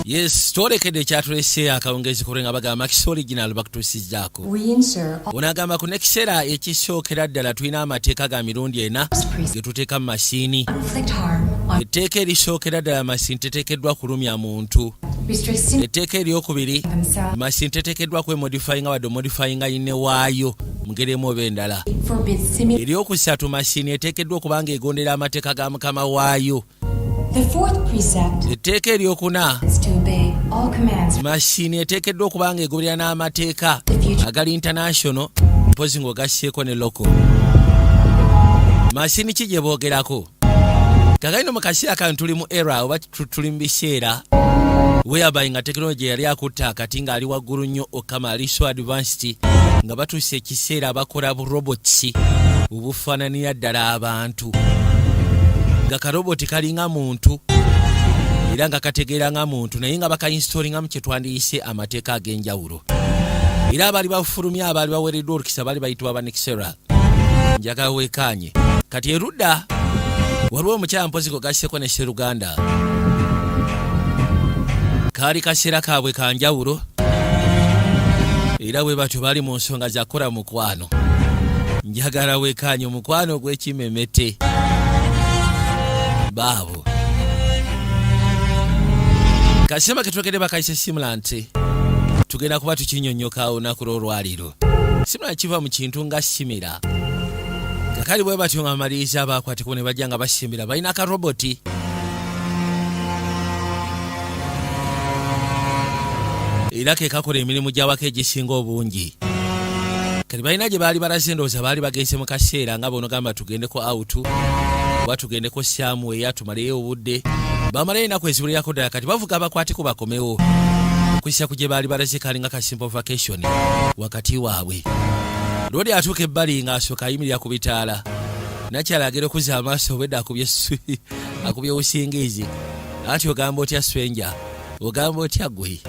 Yes, twolekede kyatulese akawungezi kulenga bagamba Kiss Original bakutuusizaako. Onagamba ku nekiseera ekisookera ddala tulina amateeka ga mirundi ena ge tuteeka mu masiini. Etteeka erisookera ddala masiini teteekeddwa kulumya muntu. Etteeka eryokubiri masiini teteekeddwa kwemodifyinga wadde omodifyinga yinne waayo mu ngeri emu oba endala. Eryokusatu masiini eteekeddwa okuba ng'egondera amateeka ga mukama waayo. Etteeka eryokuna masiini eteekeddwa okuba ng'egoberera n'amateeka agali international mpozi ng'ogasseeko ne local. Masiini ki gye boogerako? Kagalino mu kaseera kano tuli mu era oba tuli mu biseera whereby nga tekinologiya yali akutta akati ng'ali waggulu nnyo okama ali so advanced nga batuuse ekiseera bakola bu robots obufaananira ddala abantu. Nga karoboti kalinga muntu era nga kategeera nga muntu naye nga bakainstallinga mu kye twandiyise amateeka ag'enjawulo. Era abaali bafulumya abaali baweereddwa olukisa baali bayitibwa banekisera njagala weekaanye. Kati erudda waliwo omukyala mpozi gasseko ne Sseruganda kaali kaseera kaabwe ka njawulo era bwe batyo baali mu nsonga za kukola mukwano. Njagala weekaanye omukwano ogw'ekimemete baabo kasema ketwegede bakayise simulant tugenda kuba tukinyonnyoka olunaku lw'olwaliro. Simulant kiva mu kintu nga simira kakali bwe batyo nga bamaliriza abakwateko ne bajja nga basimbira balina akaroboti era ke kakola emirimu gy'awaka egisinga obungi. Kati balina gye baali balaze ndowooza baali bagenze mu kaseera nga boonogamba tugendeko out oba tugendeko saamu eya tumaleyo obudde bamalayo ennaku ezibulirirako ddala kati bavuga bakwateko bakomewo okussa ku gye baali balaze kalinga ka simple vacation wakati waabwe. Lodi atuuka ebbali ng'asooka ayimirira ku bitaala nakyala agera okuzza amaaso obwedde akubye obusingiizi ati ogamba otya swenja ogamba otya gwe.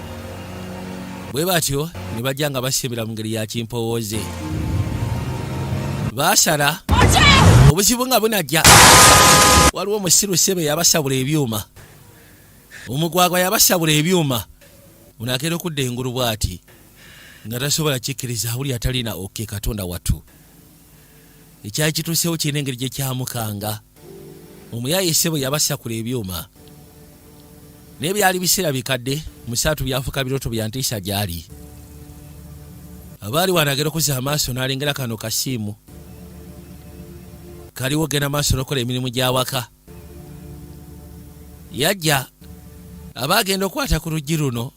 Bwe batyo ne bajja nga basimbira mu ngeri ya kimpowooze baasala obuzibu nga bunajja. Waliwo omusiru ssebe yabasabula ebyuma omugwagwa yabasabula ebyuma onakera okudda engulu bw'ati nga tasobola kikkiriza awuli atalina oke katonda wattu. Ekyali kituusewo kirina engeri gye kyamukanga omuyayi ssebo yabasakula ebyuma naye byali biseera bikadde musaatu byafuka biroto bya ntiisa gyali. Abaali wanagera okuzza amaaso n'alengera kano kasiimu kaliwo genda maaso n'okola emirimu gy'awaka. Yajja abaagenda okwata ku luggi luno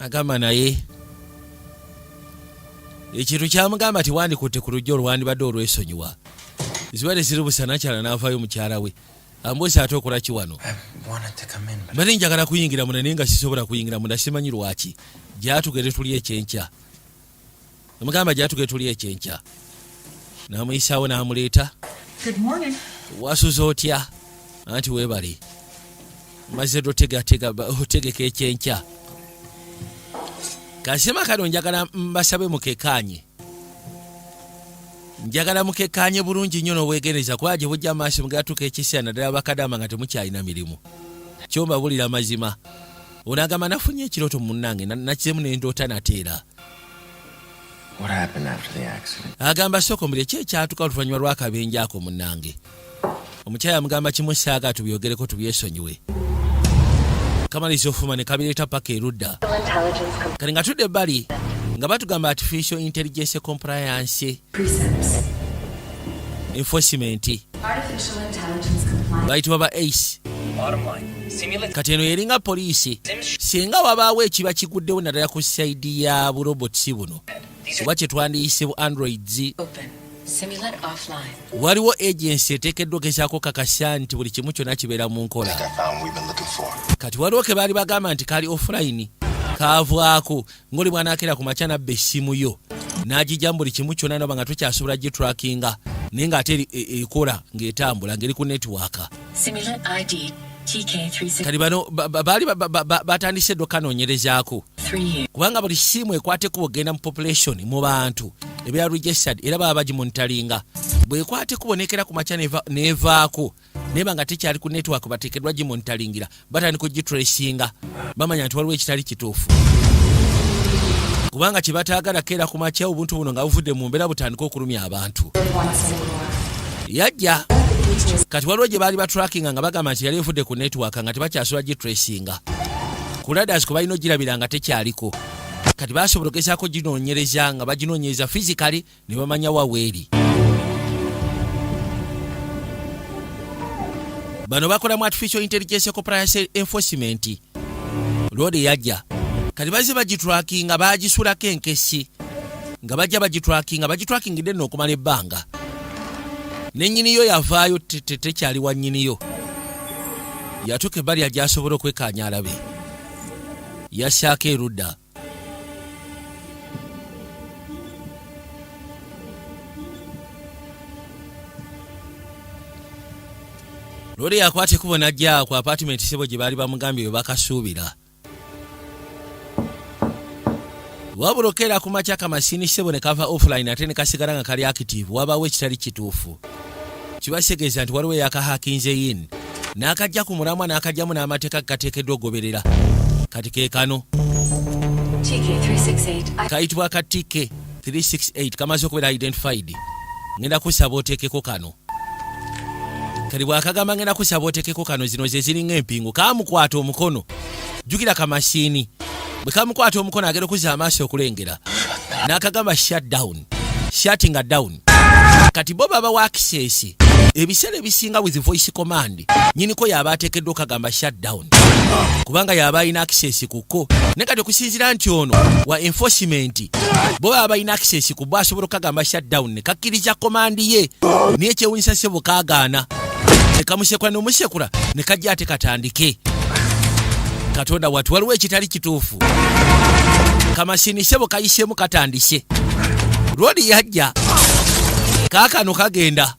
agamba naye ekintu kyamugamba ti wandikutte ku luggi olwandibadde olwesonyiwa ziwere ziri busanakyala n'avaayo mukyala we ambuuza ate okola ki wano. Mbadde njagala kuyingira munda naye nga sisobola kuyingira munda simanyi lwaki. Gyatugere tuli ekyenkya omugamba gyatugere tuli ekyenkya n'amuyisaawo n'amuleeta. Wasuza otya? Anti weebale maze otegeka ekyenkya. Kasema kano njagala mbasabe mukekaanye njagala mukekaanye bulungi nnyo n'obwegeneza kuba gye bujja amaaso mugatuuka ekiseera naddala bakadama nga temukyalina mirimu kyomba bulira mazima. Onagamba nafunye ekiroto munnange nakizemu nendoota nateera. Agamba soko mbere ki ekyatuka oluvannyuma lw'akabenje ako munnange. Omukyala amugamba kimu saaga tubyogereko tubyesonyiwe. Kamaliriza ofuma ne kabireeta paka erudda kati nga tudde ebbali nga batugamba artificial intelligence compliance enforcement bayitibwa ba ACE. Kati eno yeringa poliisi singa wabaawo ekiba kiguddewo naddala ku saidi ya burobots buno oba kye twandiyise bu androids waliwo agency eteekeddwa ogezaako kakasa nti buli kimu kyonna kibeera mu nkola. Kati waliwo ke baali bagamba nti kali offline kaavaako ng'oli bw'anaakera ku makya nabba essimu yo n'agijjamu buli kimu kyonna noba nga tukyasobola gitrackinga naye ng'ate ekola ng'etambula ng'eri ku netiwaaka. Kati bano baali batandise ddo kanoonyerezaako kubanga buli simu ekwateko ogenda mu population mu bantu ebeera registered era baba bagimonitalinga bwekwate kubonekera ku macha nevaako neba nga tekyali ku network bateekeddwa gimonitalingira batandika kugitracinga bamanya nti waliwo ekitali kituufu kubanga kibataagala keera ku macha obuntu buno nga buvudde mu mbeera butandika okulumya abantu. Yajja kati waliwo gye baali batrackinga nga bagamba nti yali evudde ku network nga tebakyasobola gitracinga ku radars kubalina ogirabira nga tekyaliko. Kati basobola okugezaako ginoonyereza nga baginoonyereza physically ne bamanya waweeri. Bano bakola mu artificial intelligence compliance enforcement. Lodi yajja kati baze bagitrackinga bagisulako enkesi nga bajja bagitrackingidde nno okumala ebbanga. Nenyiniyo yavaayo tekyali wa nnyiniyo yatuuka ebbali ajasobola okwekaanya alabe yassaako erudda. Lori yakwate kubo najja ku apartment sebo gye baali bamugambye bwe bakasuubira. Wabulokera ku macha kamasini sebo ne kava offline ate ne kasigala nga kali active wabawo ekitali kituufu. Kibasegeeza nti waliwo yakahakinze in n'akajja ku mulamwa n'akajjamu n'amateeka gateekeddwa okugoberera. Kati ke kano kayitibwa ka TK 368 kamaze okubeera identified. Ngenda kusaba oteekeko kano. Kali bwakagamba ngenda kusaba oteekeko kano zino ze ziringa empingu kaamukwata omukono jjukira kamasini bwe kaamukwata omukono agenda okuza amaaso okulengera n'akagamba shutting down. Kati bo baba wa access ebiseera ebisinga with voice command nyiniko yaba ateekeddwa okagamba shutdown kubanga yaba alina access kuko ne kati okusinziira nti ono wa enforcement bo baba alina access ku bwo asobola okagamba shutdown ne kakkiriza command ye niye kyewunyisa sebo kaagaana ne kamusekula n'omusekula ne kajja ate katandike. Katonda watu waliwo ekitali kituufu kamasini sebo kayiseemu katandise. Lodi yajja kaakano kagenda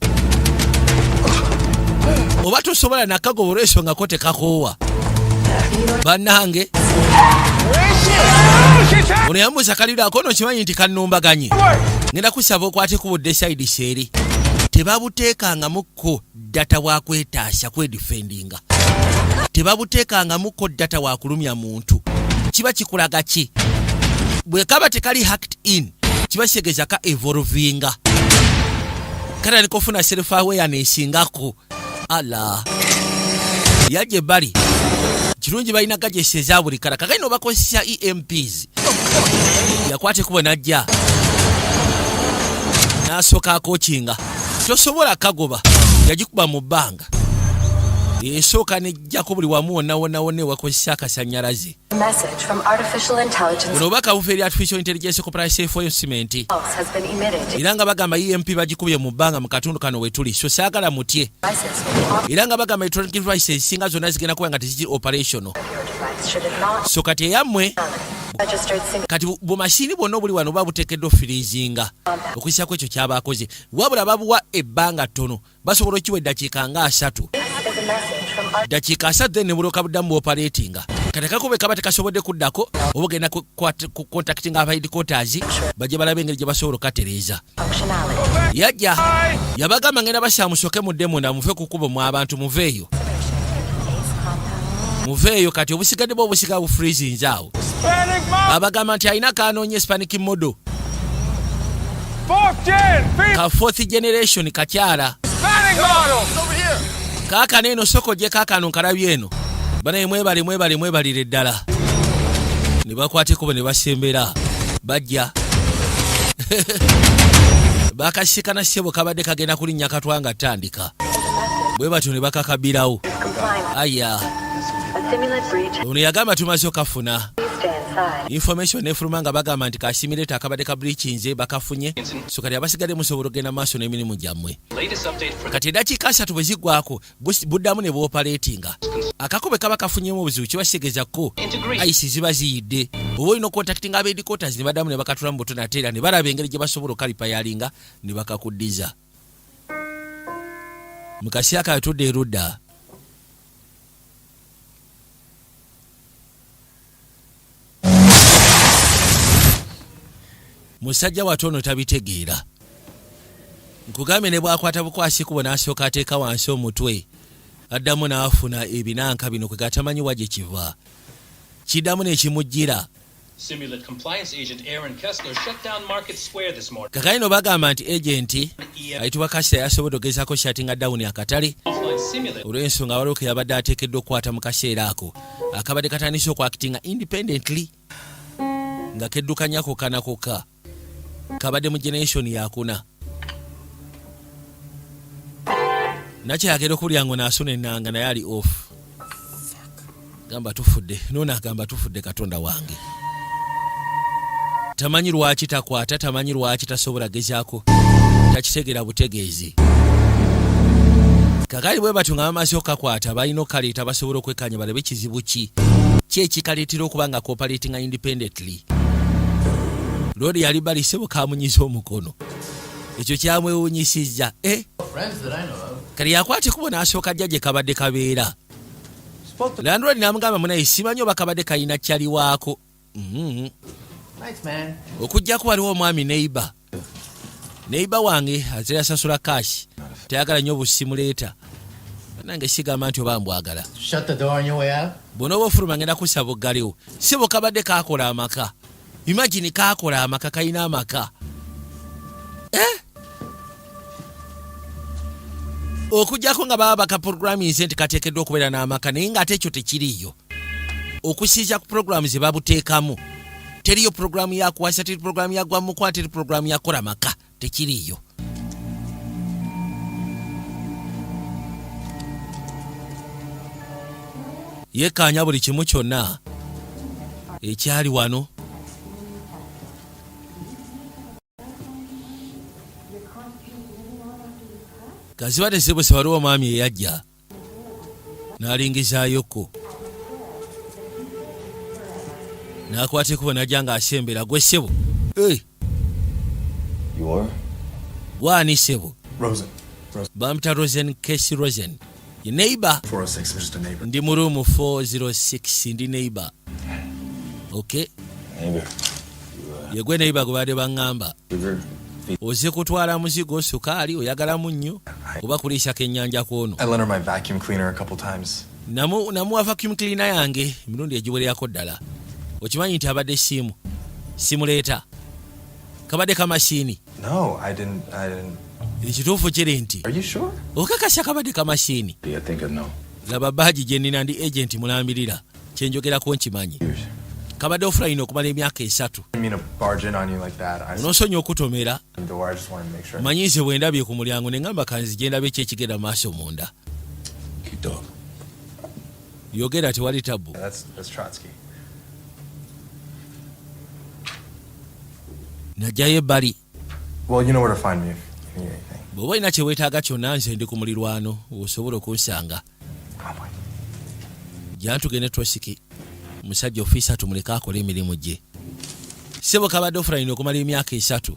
oba tosobola nakagobola ensonga ko tekakoowa bannange. Ono yamubuuza kaliraako ono kimanyi nti kannumbaganye ngenda kusaba okwate ku budde side seeri tebabuteekangamukko data wakwetaasa kwedifendinga tebabuteekangamukko data wakulumya muntu kiba kikulaga ki bwe kaba tekali hacked in kiba kitegeeza ka evolvinga kale aliko ofuna self awareness ngako ala yajje bali kirungi balina gajesi eza buli kala kakali no bakozesa EMPs yakwate kubo najja n'asooka akokinga tosobola kagoba yagikuba mu bbanga esooka nejjako buli wamu wonna wakozesa akasannyalaze. Buno obubaka buva eri artificial intelligence compliance enforcement era nga bagamba EMP bagikubye mu bbanga mu katundu kano wetuli so saagala mutye era nga bagamba electronic devices singa zonna zigenda kuba nga teziri operational so kati eyammwe kati bumashini bwonna obuli wano babuteekeddwa firizinga okuyisako ekyo kyabakoze wabula babuwa ebbanga ttono basobola okiwa eddakiika nga 3 dakiika 3 then ne bulooka buddamu operatinga kati kakube kaba tekasobodde kuddako oba ogenda ku contactinga aba headquarters bajje balabe engeri gye basobola okatereeza. Yajja yabagamba ngenda basaamusoke mudde munda muve kukubo mu abantu muveeyo kati obusigadde bwo obusiga bufreezinze awo abagamba nti alina kanoonye Hispanic model ka 4th generation kakyala kaakano eno soko gye kaakano nkalabye eno banaye mwebalire ddala ne bakwatekubo ne basembera bajja bakasikana ssebo kabadde kagenda kulinnya katwanga ttandika bwe batyo ne bakakabirawo aya ono yagamba tumaze okafuna information efuluma nga bagamba nti kasimirator akabadde ka breachinze bakafunye so kati abasigadde musobola ogenda maaso n'emirimu gyammwe. Kati eddakiika 3 bwe ziggwako buddamu ne bwoperatinga akakobe kaba kafunyemu obuzibu kibasegeza ko ayisi ziba ziyidde oba olina okontaktinga abeedikotas ne baddamu ne bakatula mu butono ate era ne balaba engeri gye basobola okalipayalinga ne bakakuddiza mu kaseera kayotudde erudda. Musajja watono tabitegeera nkugambe ne bwakwata bukwasi kubo n'asooka ateeka wansi omutwe addamu n'afuna ebinanka bino kwe gatamanyi wa gye kiva kiddamu n'ekimujjira Simulant compliance agent Aaron Kessler shut down Market Square this morning. Kakano bagamba nti agenti ayitibwa Kashya yasobodde okugezaako shutting down akatale olw'ensonga waliwo ke yabadde ateekeddwa okukwata mu kaseera ako akabadde katandise okwakitinga independently nga keddukanya kokka na kokka kabadde mu generation yakuna nakyagera okulya ngo naasuna ennanga naye ali off gamba tufudde noona agamba tufudde katonda wange tamanyi lwaki takwata tamanyi lwaki tasobola gezaako takitegera butegeezi kakali bwe batyo nga bamaze okakwata balina okaleeta basobola okwekanya balabe kizibu ki ekikaleetera okuba nga cooperatinga independently lodi yali balise bukamunyiza omukono ekyo kyamwewunyisizza kali yakwate kubo n'asooka jja gye kabadde kabeera landlord n'amugamba munaye simanyi oba kabadde kalina kyaliwaako okujjako waliwo omwami neighbor wange ate yasasula kashi tayagala nnyo busimuleeta nange sigamba nti oba mbwagala bw'onooba ofuluma ngenda kusaba oggalewo si bwe kabadde kaakola amaka imagine kaakola amaka kalina amaka okujjako nga baba bakaprogramize nti kateekeddwa okubeera n'amaka naye ng'ate ekyo tekiriiyo okusiiza ku programu ze babuteekamu teriyo programu ya kuwasa teri programu ya gwa mukwata teri programu ya kola maka tekiriyo yekanya buli kimu kyonna ekyali wano kazibadde sibuse waliwo omwami eyajja n'alingizaayoko nakwate kubo najja ng'asembera gwe ssebo gwani ssebo bamuta Rosen Casey Rosen ye neighbor ndi mu room 406 ndi neighbor okay yegwe neighbor gwe badde baŋŋamba oze kutwala muzigo sukaali oyagalamu nnyo oba kuliisako ennyanja kwono namuwa vacuum cleaner yange emirundi egiwererako ddala okimanyi nti abadde simuleeta kabadde kamashini ekituufu kiri nti okakasya kabadde kamashini laba baaji gye nnina ndi agenti mulambirira kyenjogerako nkimanyi kabadde offline okumala emyaka 3 onoosonyiwa okutomera manyize bwe ndabye ku mulyango ne ŋŋamba kanzigenda be kyekigenda maaso munda yogera tewali tabu najjayo ebbali bw'oba olina kyeweetaaga kyonna nze ndi ku mulirwano osobola okunsanga jantugende tosiki musajja ofiisa tumuleka akola emirimu gye sebo kabadde offline okumala emyaka 3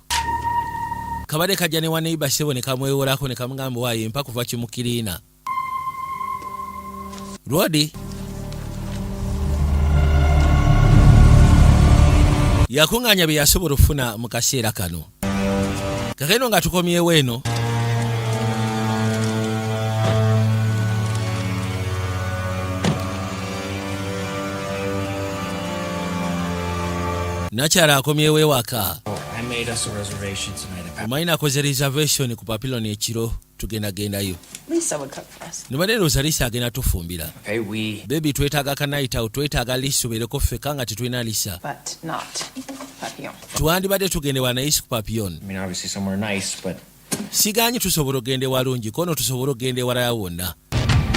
kabadde kajja ne wa neighbor sebo ne kamwewolako ne kamugamba waayo empa kuva kimukiriina lwodi yakuŋŋaanya bye yasobola okufuna mu kaseera kano kakeno nga tukomyewo eno nakyala akomyewo ewaka omanyi nakoze reservation ku papiloni ekiro tugendagendayo nibadde ndowooza Lisa agenda tufumbira bebi twetaaga ka night out twetaaga Lisa obeereko ffeka nga tetulina Lisa tuwandibadde tugende wa naisi ku papillon siganyi tusobola ogende walungi kono tusobola ogende walala wonna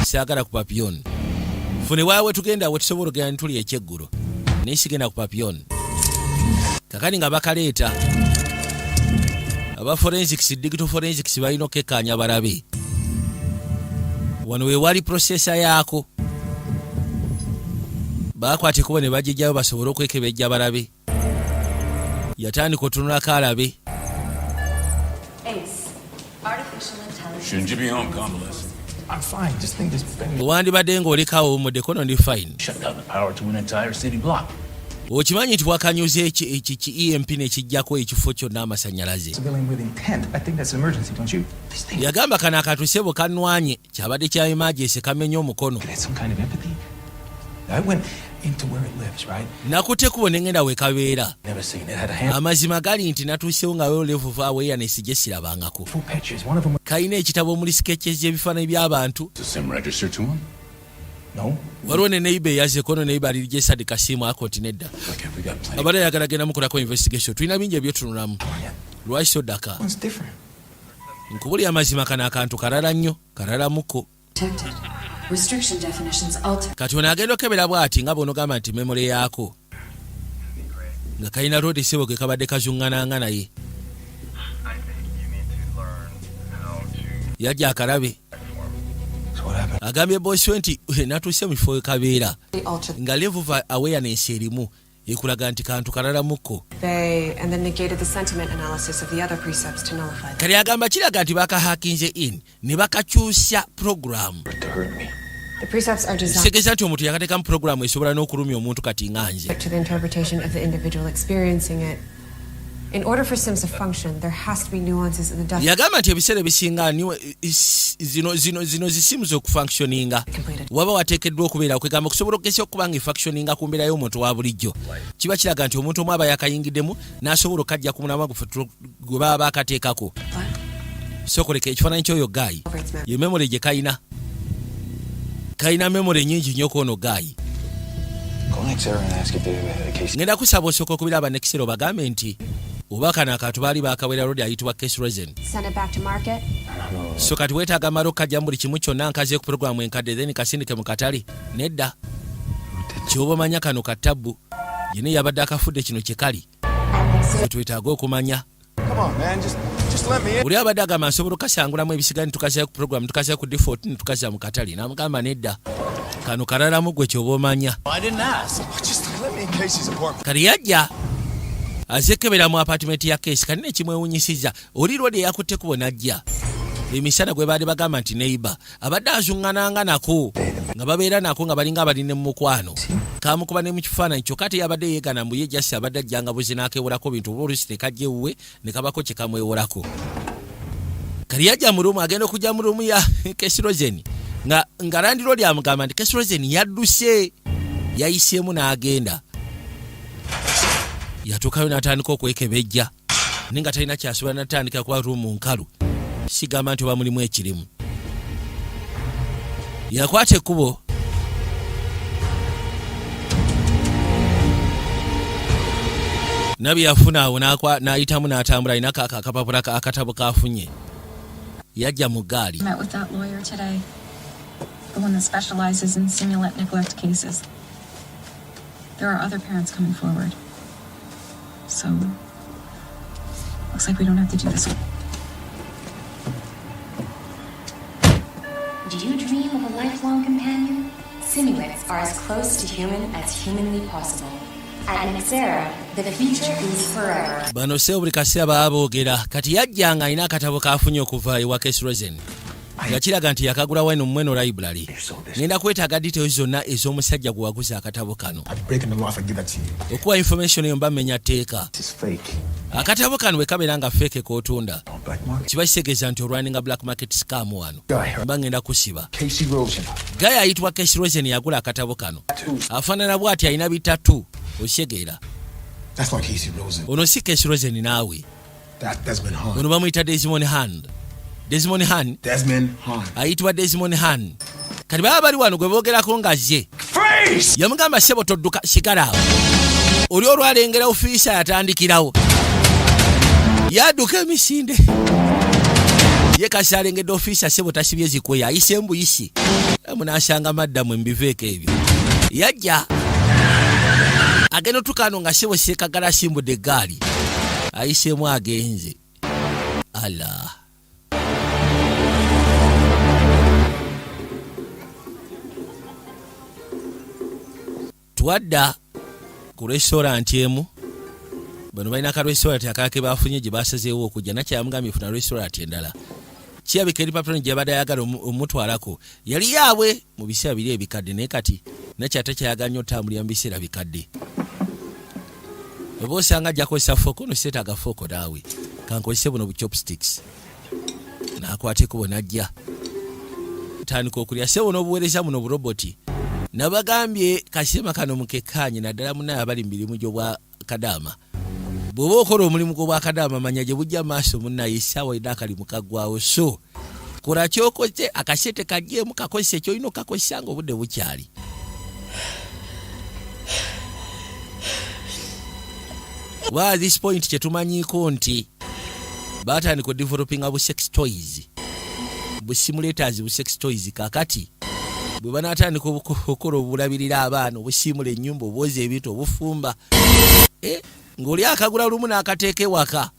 siagala ku papillon fune waawe tugenda we tusobola ogenda nituli ekyeggulo naye sigenda ku papillon kakani nga bakaleeta aba forensics digital forensics balina okekkaanya balabe wano we wali processor yaako bakwate kubo ne bagijjayo basobole okwekebejja balabe yatandika otunulako alabe owandibadde ng'olekawo omudde kono ndi fine okimanyi nti wakanyuza EMP nekijjako ekifo kyonna amasannyalaze. Yagamba kano akatuse bwe kanwanye kyabadde kya emergency kamenye omukono. Nakute kubona ngenda we kabeera. Amazima gali nti natuusewo nga wewo level of awareness gye sirabangako. Kayina ekitabo omuli sketches ebifaananyi by'abantu. Waliwo ne neighbor eyazeeko no neighbor ali gyesadi kasimu akoti nedda. Abadde ayagala genda mukolako investigation. Tulina bingi ebyotunulamu. Lwaki soddaka? Nkubuli amazima kano akantu kalala nnyo, kalala muko. Restriction definitions altered. Kati ono agenda okebera bw'ati nga bw'onogamba nti memory yaako nga kalina road sebo ke kabadde kazungananga naye. Yajja akalabe. Agambye boss nti natuuse mu kifo kabeera nga level of awareness erimu ekulaga nti kantu kalala muko. And then negated the sentiment analysis of the other precepts to nullify them. Kali agamba kiraga nti bakahakinze in ne bakakyusa program. The precepts are designed Segeza nti omuntu yakateka mu program esobola n'okulumya omuntu kati nganje. to the interpretation of the individual experiencing it. In order for Sims to function, there has to be nuances in the definition. Yagamba nti ebiseera ebisinga zino zisimu z'okufunctioninga waba wateekeddwa okubeera kwegamba kusobola okugesa okuba nga efunctioninga ku mbeera y'omuntu wa bulijjo. Kiba kiraga nti omuntu omu aba yakayingiddemu n'asobola okajja ku mulamwa gwe baba bakateekako. So koleka ekifaananyi ky'oyo Guy ye memory gye kayina. Kayina memory nyingi nnyo kwono Guy. Ngenda kusaba osooka okubira abanekisero bagambe nti oba kano akantu baali bakawera road ayitibwa case resin. Send it back to market. So kati weetaaga mala okukajja buli kimu kyonna nkaze ku programu enkadde then kasindike mu katale nedda. Kyoba omanya kano katabbu yine yabadde akafudde kino kye kali. So twetaaga okumanya. Uli abadde agamba nsobola okasangulamu ebisigani tukaze ku programu tukaze ku default tukaze mu katale n'amugamba nedda. Kano kalalamu gwe kyoba omanya. Kali yajja azekebera mu apartment ya Case kanene kimwewunyisiza oli road yakutte kubona ajja emisana gwe baali bagamba nti neighbor abadde azungananga nako nga babeera nako nga balinga abaline mu mukwano kamukuba ne mu kifaananyi kyokka ate yabadde yeegana mbu ye jasi abadde ajjanga buzi n'akewolako bintu oba oluusi tekajja ewuwe ne kabako kye kamwewolako. Kali yajja mu ruumu agenda okujja mu ruumu ya Case Rosen nga Land Road amugamba nti Case Rosen yadduse yayiseemu n'agenda. Yatuukayo n'atandika okwekebejja ninga talina kyasobola n'atandika kuba ruumu nkalu sigamba nti oba mulimu ekirimu. Yakwata ekkubo nabi yafuna awo n'ayitamu n'atambula alina akapapula akatabo kafunye yajja mu gaali. Met with that lawyer today, the one that specializes in simulant neglect cases. There are other parents coming forward. So, looks like we don't have to do this. Do you dream of a lifelong companion? Simulants are as close to human as humanly possible. At Nexera, the future is forever. Bano seo buli kaseera baba boogera kati yajja nga alina akatabo kafunye okuva ewa Case Resin nga kiraga nti yakagula wano mweno library. Ngenda kwetaaga details zonna ez'omusajja gwe waguza akatabo kano okuwa information eyo mba mmenya tteeka. Akatabo kano bwe kabeera nga feke k'otunda kiba kitegeeza nti olwaninga black market scam wano mba ngenda kusiba. Gaya ayitibwa Case Resin yagula akatabo kano afaanana bw'ati alina bitatu oshegeera. Ono si Case Resin naawe ono bamuyita Desmond Hand. Desmond Han ayitibwa Desmond Han. Kati baba bali wano gwe boogerako nga ye yamugamba sebo todduka sigala awo oli olwalengera ofiisa yatandikirawo yadduka emisinde ye kasi alengedde ofiisa sebo tasibye zikweya ayise embuyisi munasanga maddamu embiveeko ebyo yajja agenda otukano nga sebo sekagala asimbudde eggaali ayiseemu agenze Allah. Twadda ku restaurant emu bano balina ka restaurant akake bafunye gye basazeewo okujja nakyamugambye funa restaurant endala kirabika eri patron gye yabadde ayagala omutwalako yali yaabwe mu biseera biri ebikadde naye kati nakyate kyayagala nnyo otambulira mu biseera bikadde oba osanga ajja kozesa fooko no seetaaga fooko naawe kankozese buno buchopsticks naakwateko bonajja tandika okulya sebo n'obuweereza buno buroboti nabagambye kasema kano mukekkaanye naddala munaye abali mu mirimu gy'obwa kadaama bw'oba okola omulimu gw'obwa kadaama manya gye bujja maaso munnaye essaawa ina akalimu kaggwawo so kola kyokoze akasete kajjeemu kakozesa ekyolina okakozesa nga obudde bukyali wa this point kyetumanyiiko nti baatandika odevelopinga bu sex toys bu simulators bu sex toys kakati bwe banaatandika okukola obulabirira abaana obusiimula ennyumba obwoza ebintu obufumba ng'oli akagula lumu n'akateeka ewaka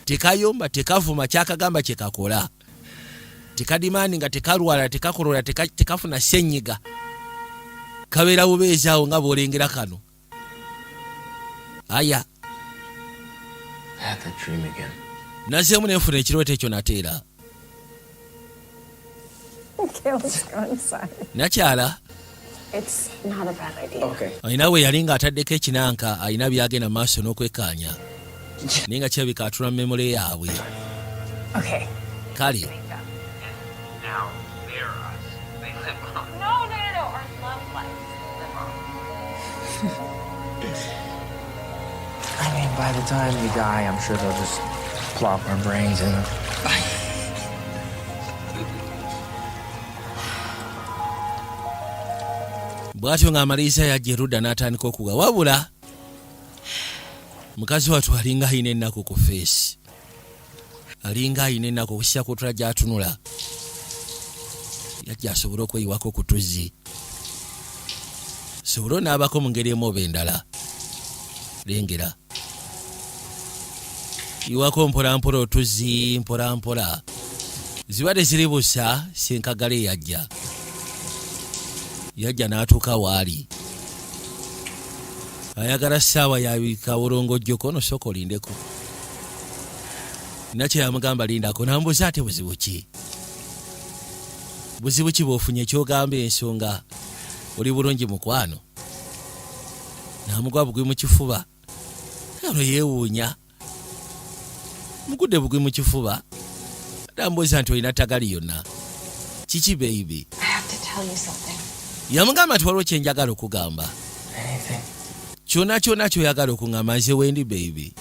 tekayomba tekavuma kyakagamba kyekakola tekadimani nga tekalwala tekakolola tekafuna ssenyiga kabeera bubeezaawo nga bw'olengera kano aya nazeemu nenfuna ekirooto ekyo nateera Okay, let's go inside. nakyala It's not a bad idea. Okay. alina bwe yali ng'ataddeko ekinanka alina byagenda maaso n'okwekkaanya naye nga kirabika atula memole yaabwe Okay. kale Now they're us. They live on. No. Our love life live on. I mean, by the time we die, I'm sure they'll just plop our brains in. bw'atyo ng'amaliriza yajja erudda n'atandika okuga wabula mukazi wattu alinga alina ennaku ku feesi alinga alina ennaku okusikya kutula gy'atunula yajja asobole okweyiwako ku tuzzi sobole onaabako mu ngeri emu oba endala lengera yiwako mpolampola otuzzi mpolampola zibadde ziri busa senkagale yajja n'atuuka waali ayagala ssaawa yabika bulongojjoko no sooka olindeko nakyo yamugamba lindako nambuuza ate buzibu ki bw'ofunye ekyogamba ensonga oli bulungi mukwano namugwa bugwi mu kifuba ano yeewuunya mugudde bugwi mu kifuba nambuuza nti olina tagali yonna kiki baby I have to tell you something. yamugamba nti waliwo kyenjagala okugamba Anything? kyonna kyoyagala okuŋŋamba nze wendi baby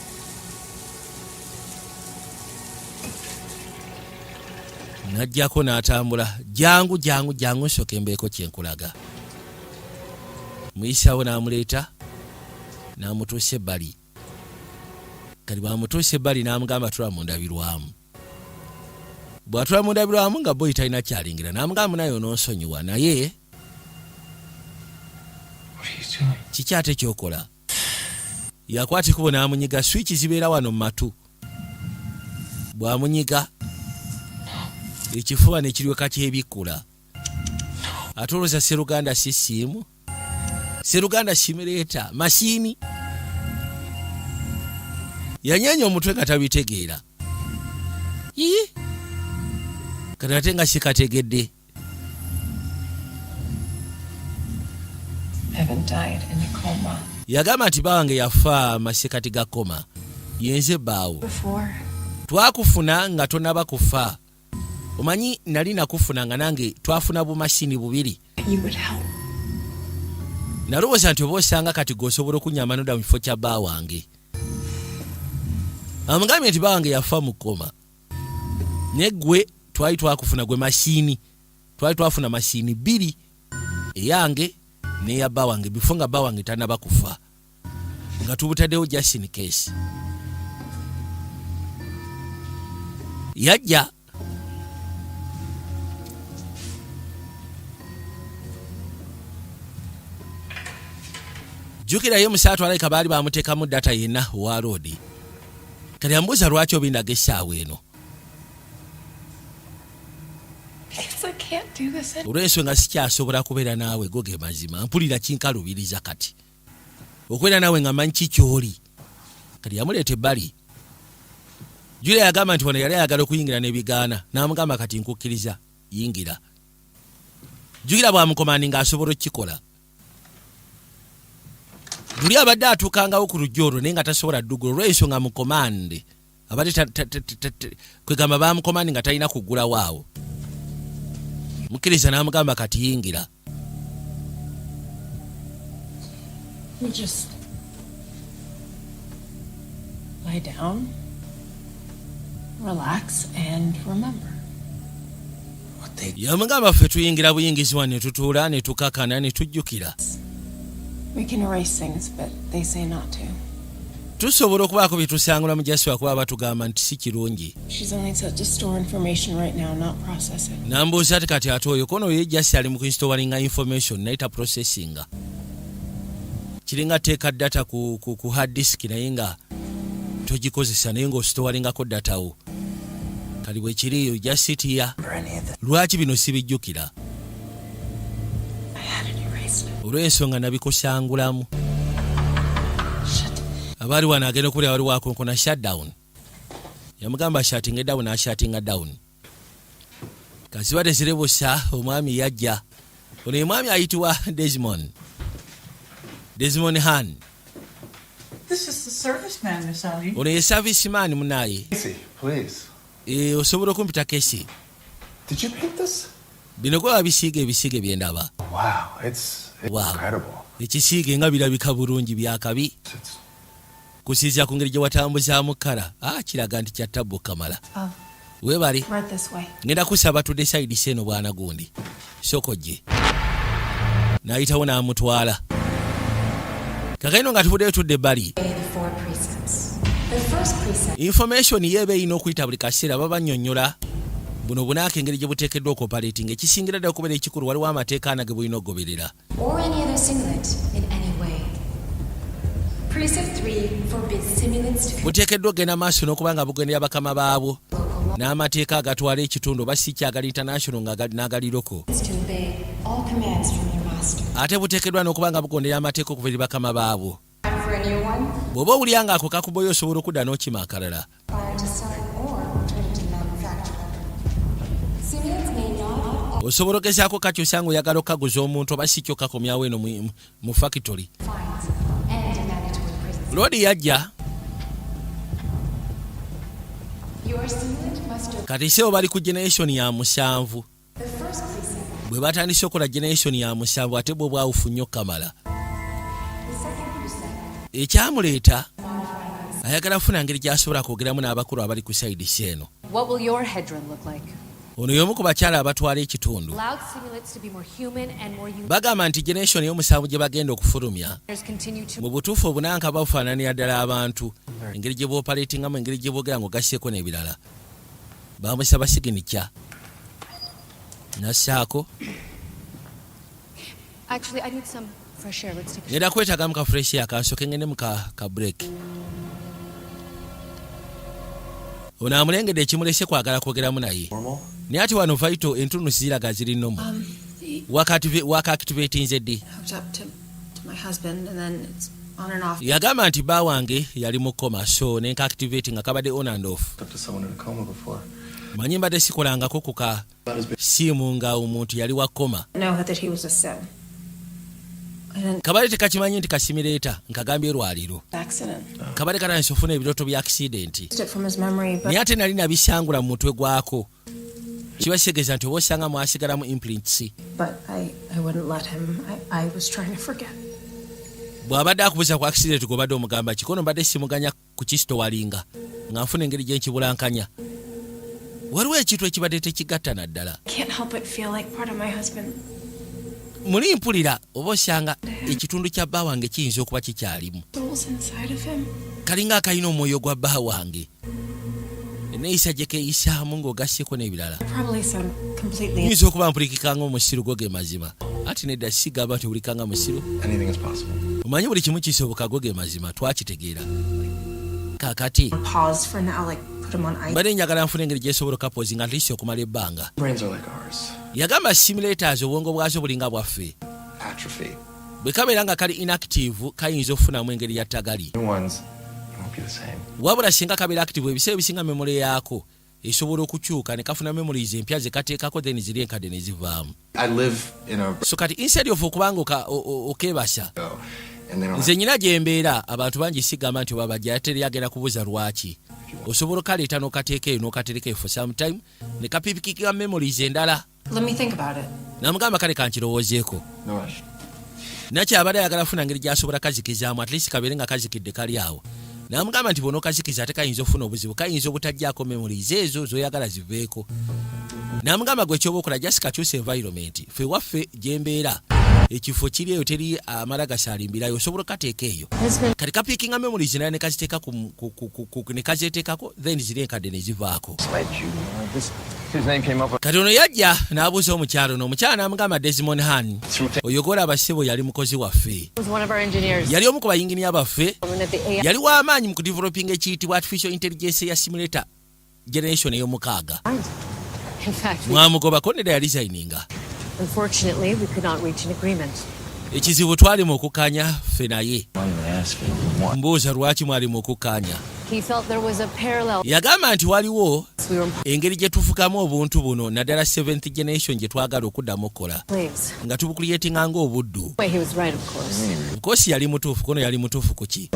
najjako n'atambula jangu nsooka embeeko kyenkulaga muyisawo n'amuleeta n'amutuusa ebbali kati bwamutuusa ebbali n'amugamba tula mu ndabirwamu bw'atula mu ndabirwamu nga boyi talina kyalengera n'amugamba naye onoonsonyiwa naye What are you doing? kiki ate kyokola yakwata ekubo n'amunyiga swiki zibeera wano mu matu bw'amunyiga ekifuba ne kiryoka kyebikkula ate olwoza seruganda si siimu seruganda simuleeta masiini yanyeenya omutwe nga tabitegeera kati ate nga sikategedde Evan died in a coma. yagamba nti bawange yafa masekati ga koma yenze bbaawo Before, twakufuna nga tonaba kufa omanyi nali nakufuna nga nange twafuna bumashini bubiri you would help. nalowooza nti oba osanga kati gwosobola okunyamanoda mu kifo kya bba wange amugambye nti bawange yafa mu koma ne gwe twali twakufuna gwe mashini twali twafuna mashini bbiri eyange neya bba wange bifo nga bba wange tanaba kufa nga tubutaddewo just in case yajja jjukirayo musaatu alayika baali bamuteekamu data yenna owa roodi kati ambuuza lwaki obindaga essaawa eno Because I can't do this anymore. olw'ensonga sikyasobola kubeera naawe go ge mazima mpulira kinkalubiriza kati okubeera naawe nga manyi kikyoli kati yamuleeta ebbali Julia yagamba nti wano yali ayagala okuyingira n'ebigaana n'amugamba kati nkukkiriza yingira Julia bw'amukomandi ng'asobola okukikola luli abadde atuukangawo ku lujja olwo naye nga tasobola ddugula olw'ensonga mu komande abadde kwegamba bamukomandi nga talina kuggulawo awo. Mukkiriza n'amugamba kati yingira. You just lie down, relax, and remember. Yamugamba ffe tuyingira buyingizibwa ne tutuula ne tukakana ne tujjukira. We can erase things, but they say not to. Tusobola okubaako bye tusangula mu Jaswa kuba batugamba nti si kirungi. She's only set to store information right now, not process it. Nambuuza ati kati ate oyo kono ye Jasi ali mu kuinstolinga information naita processinga. Kiringa teeka data ku hard disk naye nga togikozesa naye ng'ositowalingako data wo. Kali bwe kiriyo jasitiya. Lwaki bino sibijjukira? Olw'ensonga nabikosangulamu. Abaali wano agenda okulya wali wakonkona shutdown. Yamugamba shutting down n'ashatinga down. Kasiba tezirebusa omwami yajja. Ono ye mwami ayitibwa Desmond Han. This is the serviceman, Miss Ali. Ono ye serviceman munaye. Casey, please. Osobola okumpita Casey. Did you paint this? Bino gwe ebisiige bye ndaba. Wow, it's incredible. Ekisiige nga birabika bulungi byakabi. Kusiiza ku ngeri gye watambuzaamu kkala. Kiraga nti kya ttabbu kamala. Weebali. Right this way. Ngenda kusaba tudde sayidi seeno bwana gundi. Sokojje. N'ayitawo n'amutwala. Kakaino nga tubuddeyo tudde ebbali. Information yeeba erina okuyita buli kaseera babannyonnyola. Buno bunaaka engeri gye buteekeddwa okoperating ekisingira ddala okubeera ekikulu waliwo amateeka ana ge bulina okugoberera. Or any other simulant in any way. Precept 3 forbids simulants to buteekeddwa ogenda maaso n'okuba nga bugendera bakama baabwo n'amateeka agatwala ekitundu oba si kyagali international n'agali loko. obey all commands from their master. Ate buteekeddwa n'okuba nga bugondera amateeka okuva eri bakama baabwo. And for a new one, bw'oba owulira nga ako kakuboyo osobola okudda n'okima akalala. prior to selling or returning to manufacturer. Simulants may not Osobola ogezaako kakyusa nga oyagala okaguza omuntu oba si kyo kakomyawo eno mu factory. fines and a mandatory prison. Lodi yajja. Your simulant must obey Kati se bali ku generation ya 7. the first precept, Bwe batandise okola generation ya 7 ate bwe bwawufu nnyo kamala. the second precept, Ekyamuleeta ayagala kufuna ngeri gy'asobola kwogeramu n'abakulu abali ku sayidi seeno. What will your hedron look like? Ono y'omu ku bakyala abatwala ekitundu. Allowed simulates to be more human and more unique. Bagamba nti generation y'omusanvu gye bagenda okufulumya Continue to mu butuufu obunanka babufaananira ddala abantu engeri gye boopaletingamu engeri gye boogera ng'ogasseeko n'ebirala. Bamusaba siginica nassaako Actually, I need some fresh air. Let's take a ngenda kwetaagamu ka fresh air kansooke ngende mu ka break. Ono amulengedde ekimulese kwagala kwogeramu naye naye ati wano vaito entundu ziraga ziri nnomu wakaactivatinze ddi. Hooked up to my husband, and then it's on and off. Yagamba nti bba wange yali mu koma so nenkaactivate nga kabadde on and off. Talked to someone in a coma before. Manyi mbadde sikolangako ku ka siimu nga omuntu yali wa koma. Know that he was a sim. I didn't Kabadde tekakimanyi nti kasimireeta nkagambye lwaliro. accident. Kabadde katandise ofuna ebirooto bya accident. Used it from his memory, but Naye ate nali nabisangula mu mutwe gwako. Kiba kitegeeza nti oba osanga mwasigalamu imprints. I wouldn't let him. I was trying to forget. Bw'abadde akubuza ku accident gw'obadde omugamba kikono mbadde simuganya ku kisitowalinga nga nfuna engeri gye nkibulankanya. Waliwo ekintu ekibadde tekigatta naddala. Can't help but feel like part of my husband. Muli mpulira oba osanga ekitundu kya bba wange kiyinza okuba kikyalimu. Souls inside of him. Kalinga akalina omwoyo gwa bba wange. Eneeyisa gye keeyisaamu ng'ogasseeko n'ebirala. Probably sound completely. Nyinza okuba mpulikikanga omusiru go ge mazima. Ati nedda sigamba nti obulikanga musiru. Anything is possible. Omanyi buli kimu kisoboka go ge mazima twakitegeera. Kaakati Pause for now, like put him on ice. mbadde njagala nfuna engeri gyesobola pozi nga ntiisi okumala ebbanga. Brains are like ours. Yagamba simulators obwongo bwazo bulinga bwaffe. Atrophy. Bwe kabeera nga kali inactive kayinza okufunamu engeri ya ttagali. New ones won't be the same. Wabula singa kabeera active ebiseera ebisinga memory yaako esobola okukyuka ne kafuna memories empya ze kateekako then ziri enkadde ne zivaamu. I live in a So kati instead of okubanga okebasa And they don't nze nyina gye mbeera abantu bangi sigamba nti oba bajja teri agenda kubuuza lwaki osobola okaleeta n'okateeka eyo n'okatereka for some time ne kapipikika memories endala Let me think about it. namugamba kale kankirowoozeeko No rush. nakyabadde ayagala funa ngeri gy'asobola kazikizaamu at least kabeere nga kazikidde kali awo namugamba nti bona okazikiza ate kayinza ofuna obuzibu kayinza obutajjaako memories ezo zoyagala ziveeko namugamba gwe kyoba okola just kakyusa environment fe waffe gye mbeera ekifo kiri eyo teri amala gasalimbirayo osobola okateeka eyo kati kapiikinga memories naye ne kaziteeka ne kazeteekako then ziri enkadde ne zivaako kati ono yajja n'abuuza omukyalo n'omukyala n'amugamba Desmond Han oyo gw'olaba ssebo yali mukozi waffe yali omu ku bayinginiya baffe yali w'amaanyi mu kudevelopinga ekiyitibwa artificial intelligence ya simulator generation ey'omukaaga mwamugobako nedda yali designinga Unfortunately, we could not reach an agreement. ekizibu twali mu kukkaanya ffe naye mbuuza lwaki mwali mu kukkaanya He felt there was a parallel. yagamba nti waliwo We were engeri gye tufukamu obuntu buno naddala 7th generation gye twagala okuddamu okukola slaves. nga tubukuliyetinga ng'obuddu Wait, he was right, of course. of course yali mutuufu kono yali mutuufu ku ki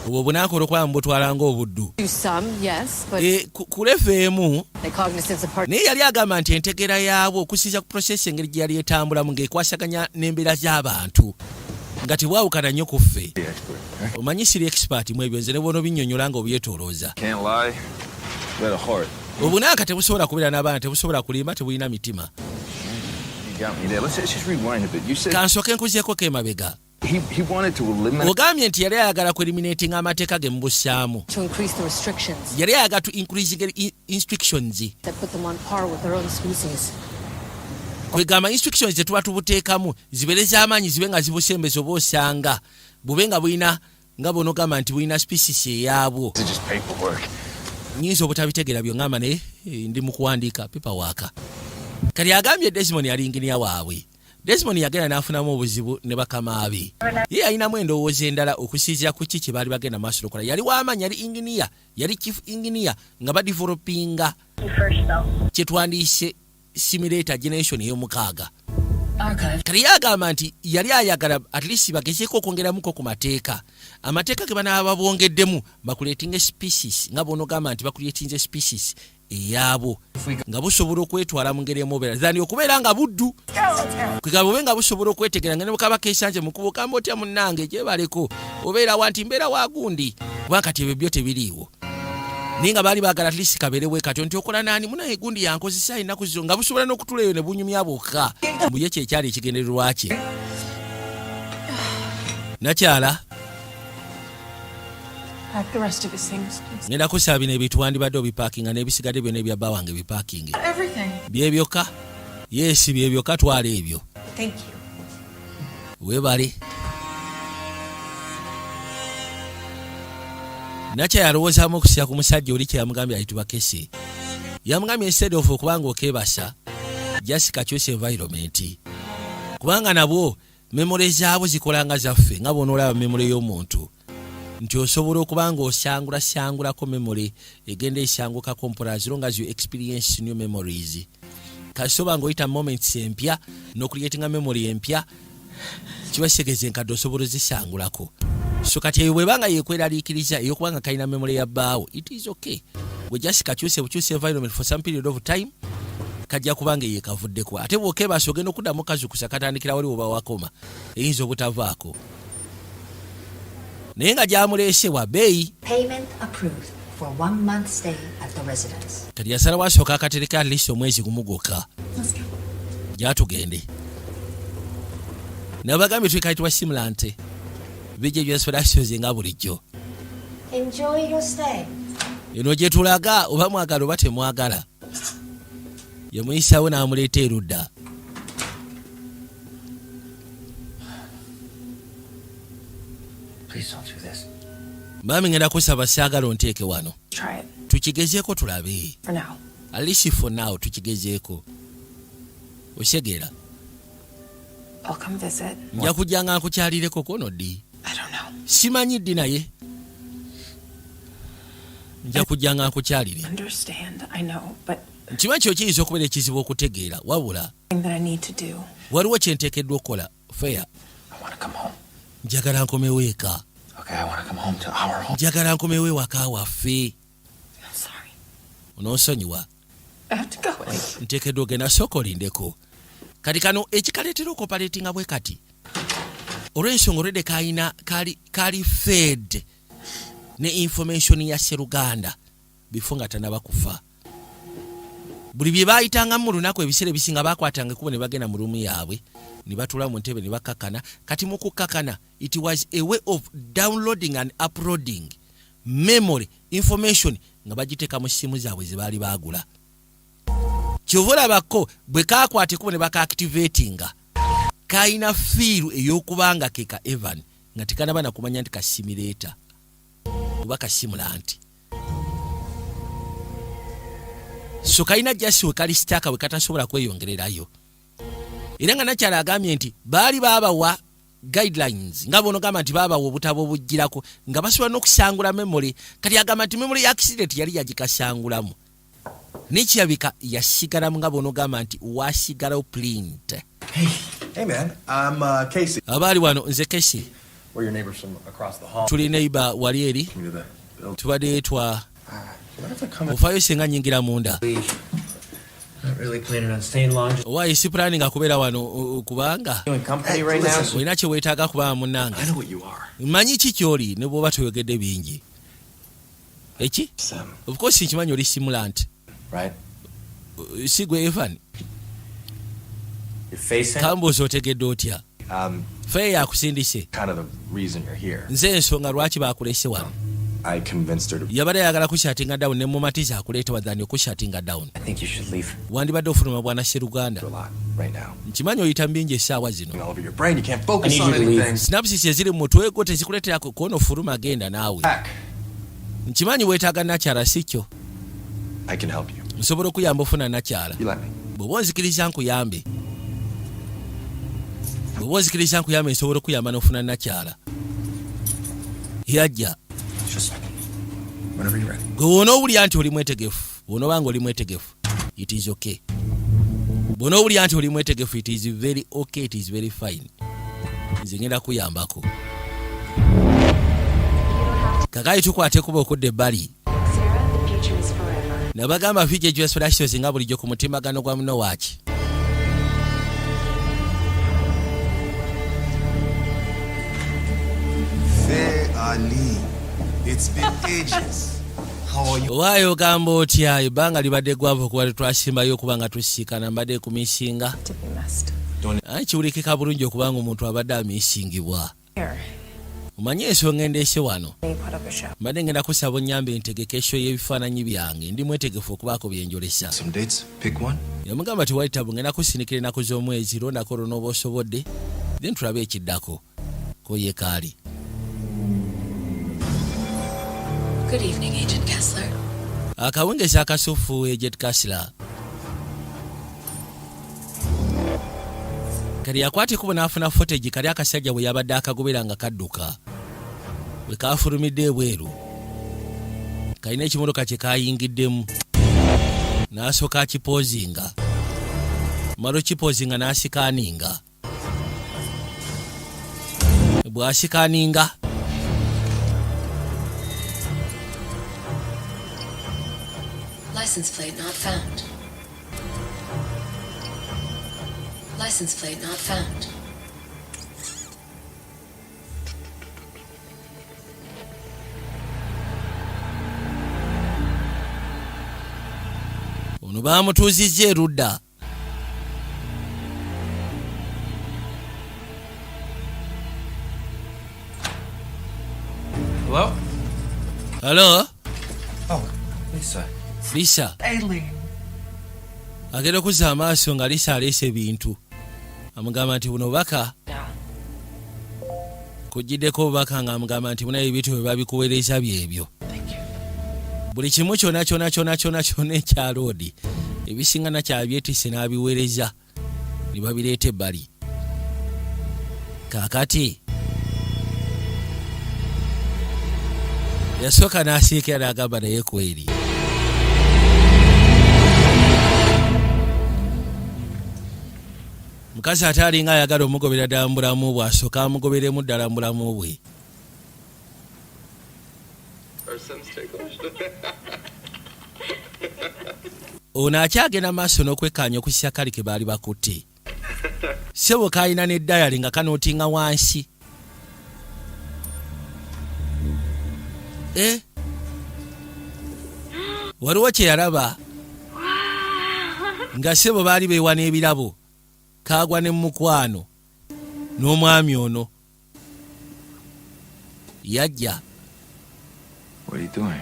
obwo bunaakola okuba mubutwala ng'obuddu Do some, yes, but ku levo emu the cognizance of part. naye yali agamba nti entegeera yaabwo okusinza ku process engeri gye yali etambulamu ng'ekwasaganya n'embeera z'abantu nga tebwawukana nnyo ku ffe omanyi siri expert mu ebyo nze ne bwono binnyonnyola nga obyetolooza obunaaka tebusobola kubeera n'abaana tebusobola kulimba tebulina mitima kansooke nkuzeeko k'emabega ogambye nti yali ayagala ku eliminating amateeka ge mubussaamu To increase the restrictions yali ayagala tu increasing instructions that put them on par with their own species. kwegamba instructions zetuba tubuteekamu zibeere z'amaanyi zibe nga zibusembeza oba osanga bube nga bulina nga bonogamba nti bulina species eyaabwo nyinza obutabitegeera byongamba naye ndi mu kuwandiika paperwork kati agambye Desmond yali inginiya waabwe Desmond yagenda n'afunamu obuzibu ne bakama be ye alinamu endowooza endala okusinziira ku ki kye baali bagenda maaso okola yali w'amaanyi yali inginiya yali chief inginiya nga badevelopinga kye twandiise simulator generation ey'omukaaga kati yagamba nti yali ayagala at least bagezeeko okwongeramuko ku mateeka amateeka ge banaaba bongeddemu bakuleetinga species nga bonogamba nti bakuleetinze species eyaabo nga busobola okwetwala mu ngeri emubeera zani okubeera nga buddu kwegamba bube nga busobola okwetegera nga ne bukaba keesanje mukubo kamba otya munnange gyebaleko obeera wanti mbeera wagundi kuba kati ebyo byo tebiriiwo naye nga baali baagala at least kabeerewo ekatyo nti okola naani munaye gundi yankozesa ennaku zino nga busobola n'okutulayo ne bunyumya bwokka mbuye kyekyali ekigendererwa kye nakyala Pack the rest of his things, please. ngenda kusaba bino ebintu wandibadde obipaakinga n'ebisigadde byonna ebya wange bipaakinge Everything. byebyokka yesi byebyokka twala ebyo Thank you. webale nakyo yalowoozaamu okusira ku musajja oli kye yamugambye ayitibwa Kese yamugambye instead of okubanga okebasa just kakyusa environment kubanga nabwo memore zaabwe zikolanga zaffe nga bw'onoolaba memore y'omuntu nti osobola okuba nga osangulako memory egenda esangukako mpola as long as you experience new memories kasoba nga oyita moments empya n'okuliyetinga memory empya kiba kitegeze enkadde osobola ozisangulako so kati eyo bwebanga yekweraliikiriza ey'okubanga kalina memory ya bbaawo it is okay we just kakyuse bukyuse environment for some period of time kajja kubanga yekavuddeko ate bw'okebaasa ogenda okuddamu kazukusa katandikira wali woba wakoma eyinza obutavaako naye nga gyamuleese wa bbeeyi Payment approved for 1 month stay at the residence. kati yasalawo asooka akatereka at least omwezi gumu gwokka gyatugende nabagambye twekayitibwa simulante bijja byasolasyoze nga bulijjo Enjoy your stay. eno gye tulaga oba mwagala oba temwagala yamuyisawo n'amuleeta erudda Please don't do this. mami ngenda kusaba saagala onteeke wano Try it tukigezeeko tulabe for now. at least for now tukigezeeko osegeera I'll come visit. nja kujja nga nkukyalireko kono ddi I don't know. simanyi ddi naye nja kujja nga nkukyalire Understand, I know, but nkimanyi kyo kiyinza okubeera ekizibu okutegeera wabula thing that I need to do. waliwo kyenteekeddwa okukola fair I want to come home. njagala nkomewo eka. Okay, I want to come home to our home. Njagala nkomewo ewaka waffe. I'm sorry. Onoosonyiwa. I have to go. Nteekeddwa ogenda sooka olindeko. Kati kano ekikaleetera okopaleetinga bwe kati. Olw'ensonga olwedde kaali fed ne information ya Sseruganda before nga tanaba kufa. Buli bye baayitangamu mu lunaku ebiseera ebisinga baakwatanga ekkubo ne bagenda mu ruumu yaabwe ne batuula mu ntebe ne bakakana. Kati mu kukakana, it was a way of downloading and uploading memory information nga bagiteeka mu ssimu zaabwe ze baali baagula. Kyova olabako bwe kaakwata ekkubo ne bakaactivatinga kayina fiiru ey'okubanga ke ka Evan nga tekanaba na kumanya nti ka simulator oba ka simulant. So kayina jasi we kali staka we katasobola kweyongererayo. Era nga nakyala agambye nti baali baabawa guidelines nga bono gamba nti baabawa obutabo obujjirako nga basobola n'okusangula memory. Kati agamba nti memory accident yali yagikasangulamu. Nekirabika yasigalamu nga bono gamba nti wasigalawo print. Hey man, I'm Casey. Abaali wano nze Casey. We're your neighbors from across the hall. Tuli neighbor wali eri. Come to the building. Tubadde twa What if I come in? ofayo senga nyingira munda. Not really planning on staying long. Just Why is planning akubeera wano kubanga doing company Hey, right now. listen. olina kye weetaaga kubanga munnange. I know what you are. Mmanyi ki ky'oli ne bw'oba toyogedde bingi. Eki? Sam, Of course nkimanyi oli simulant. right? Si gwe Evan. You're facing. Kambuuza otegedde otya? Feye yakusindise. Kind of the reason you're here. Nze ensonga lwaki baakulese wano. I convinced her to. Yabadde ayagala kushatinga down ne mumatiza akuleeta wadhani okushatinga down. I think you should leave. Wandibadde ofuluma bwana Sseruganda. A lot right now. Nkimanyi oyita mbingi essaawa zino. All over your brain, you can't I focus need on you to leave. anything. Synapses eziri mu mutwe gwo tezikuleetera kuona ofuluma agenda naawe. Back. Nkimanyi weetaaga nakyala si kyo. I can help you. Nsobola okuyamba ofuna nakyala. You let me. Bw'oba onzikiriza nkuyambe. Bw'oba onzikiriza nkuyambe nsobola okuyamba n'ofuna nakyala. Yajja. Just whenever you're ready. Gwe wonoowulira nti oli mwetegefu. Bw'onoobanga oli mwetegefu. It is okay. Bw'onoowulira nti oli mwetegefu. It is very okay. It is very fine. Nze ngenda kuyambako. Kakayi tukwate kuba okudda ebbali. Sarah, the future is forever. Nabagamba fije jwa specials nga bulijjo ku mutimagano gwa muno waaki. Fair Ali, it's been ages. How are you? Waayo gamba otya ebbanga libadde gwava okuba tetwasimbayo okuba nga tusiikana mbadde ku misinga. To be missed. Kiwulikika bulungi okubanga omuntu abadde amisingibwa. Here, Omanyi ensonga endeese wano. they put up a show. Mbadde ngenda kusaba onnyambe entegekesho y'ebifaananyi byange ndi mwetegefu okubaako bye njolesa. Some dates. Pick one. Yamugamba tiwali tabu ngenda kusinikira ennaku z'omwezi londako lw'onooba osobodde then tulabe ekiddako ko ye kaali. Good evening, Agent Kessler. Akawungezi akasufu Agent Kessler. Kali yakwate kubo n'afuna footage kali akasajja bwe yabadde akagobera nga kadduka. Bwe kaafulumidde ebweru. Kalina ekimotoka kye kaayingiddemu. N'asooka akipoozinga. Malo kipoozinga n'asikaaninga. Bw'asikaaninga. License plate not found. License plate not found. Ono baamutuuzizza erudda. Hello? Hello? Oh, Lisa. Lisa. Aileen. Agenda okuzza amaaso nga Lisa aleese ebintu. Amugamba nti buno bubaka. Kugiddeko obubaka nga amugamba nti munayo ebintu bye babikuweereza byebyo. Buli kimu kyonna kyonna kyonna kyonna kyonna ekya loodi ebisinga nakyabyetisse n'abiweereza ne babireeta ebbali. Kaakati yasooka n'asiikira n'agamba naye kweri. mukazi ate alinga ayagala omugobera ddala mu bulamu bwe asooka amugoberemu ddala mu bulamu bwe. Ono akyagenda maaso n'okwekkaanya okussa kali ke baali bakutte. Ssebo kaalina ne dayali nga kanootinga wansi. Waliwo kye yalaba nga ssebo baali beewa n'ebirabo, kaagwa ne mukwano n'omwami ono yajja. What are you doing?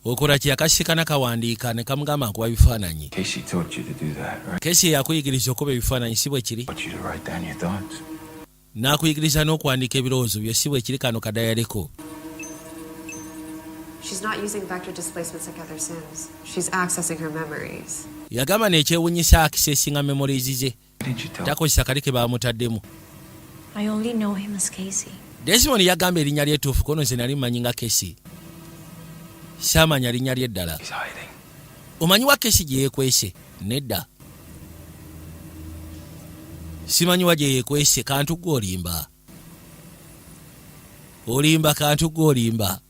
Okola kye yakasikana kawandiika ne kamugamba nkuba bifaananyi. Casey taught you to do that, right? Casey yakuyigiriza okuba ebifaananyi si bwe kiri. Taught you to write down your thoughts. N'akuyigiriza n'okuwandiika ebirowoozo byo si bwe kiri kano kadayaleko. She's not using vector displacements like other Sims. She's accessing her memories. Yagamba n'ekyewunyisa akisesinga memories ze. Takozesa kali ke baamutaddemu. I only know him as Casey. Desmond yagamba erinnya ly'ettuufu kono nze nali mmanyi nga Casey. Saamanya linnya lye ddala. Omanyi wa Casey gye yeekwese? Nedda. Simanyi wa gye yeekwese, kantu gwe olimba. Olimba kantu gwe olimba.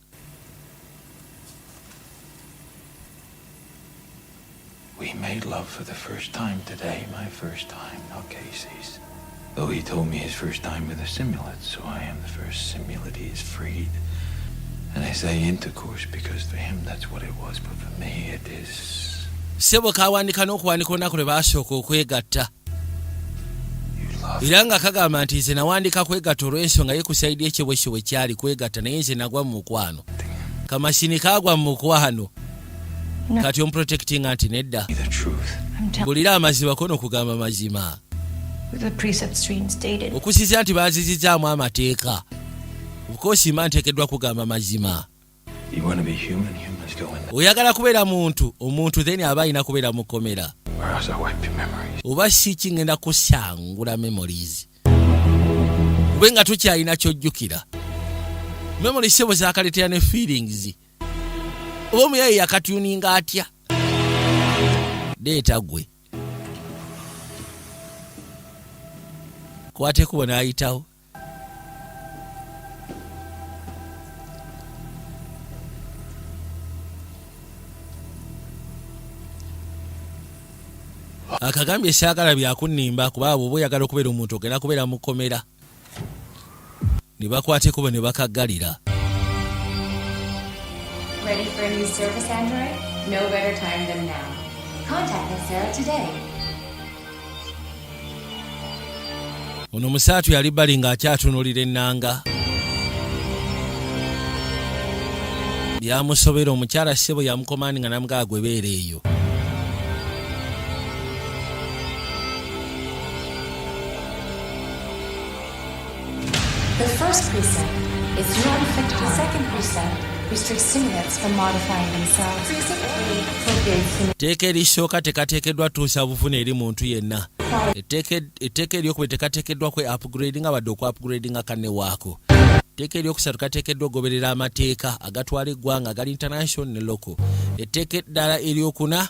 We made love for the first time today, my first time, not Casey's. Though he told me his first time with a simulant, so I am the first simulant he is freed. And I say intercourse because for him that's what it was, but for me it is... Ssebo kaawandika n'okuwandika olunaku lwe baasooka okwegatta. Era nga kagamba nti nze nawandika kwegatta olw'ensonga ye ku sayidi ekyebwekyo bwe kyali kwegatta naye nze nagwa mu mukwano. Kamasini kaagwa mu mukwano. Kati omprotectinga nti nedda. Bulira amazima kono kugamba mazima. Okusiza nti baazizizaamu amateeka. Okosima nteekeddwa kugamba mazima. Oyagala kubeera muntu, omuntu then aba alina kubeera mukomera. Oba si kingenda kusangula memories. Ube nga tukyalina kyojjukira. Memories sebo zaakaleetera ne feelings. Oba omuyayi yakatuuninga atya? Deeta gwe. Kwate kubo n'ayitawo. Akagambye saagala byakunnimba kuba bw'oba oyagala okubeera omuntu ogenda kubeera mukomera. Ne bakwate kubo ne bakaggalira. Ready for a new service, Android? No better time than now. Contact Nexera today. Ono musaatu yali bali ng'akyatunuulira ennanga. Byamusobera omukyala ssebo yamukomandi nga namugaa gwe beera eyo. The first precept is not affected. The second precept restricts simulants from modifying themselves. Precept 3 forbids simulants. Etteeka erisooka tekateekeddwa tuusa bufune eri muntu yenna. Etteeka eryokubiri tekateekeddwa kwe upgrade nga badde okwa upgrade nga kanne waako. Etteeka eryokusatu kateekeddwa ogoberera amateeka agatwala eggwanga agali international ne local. Etteeka eddala eryokuna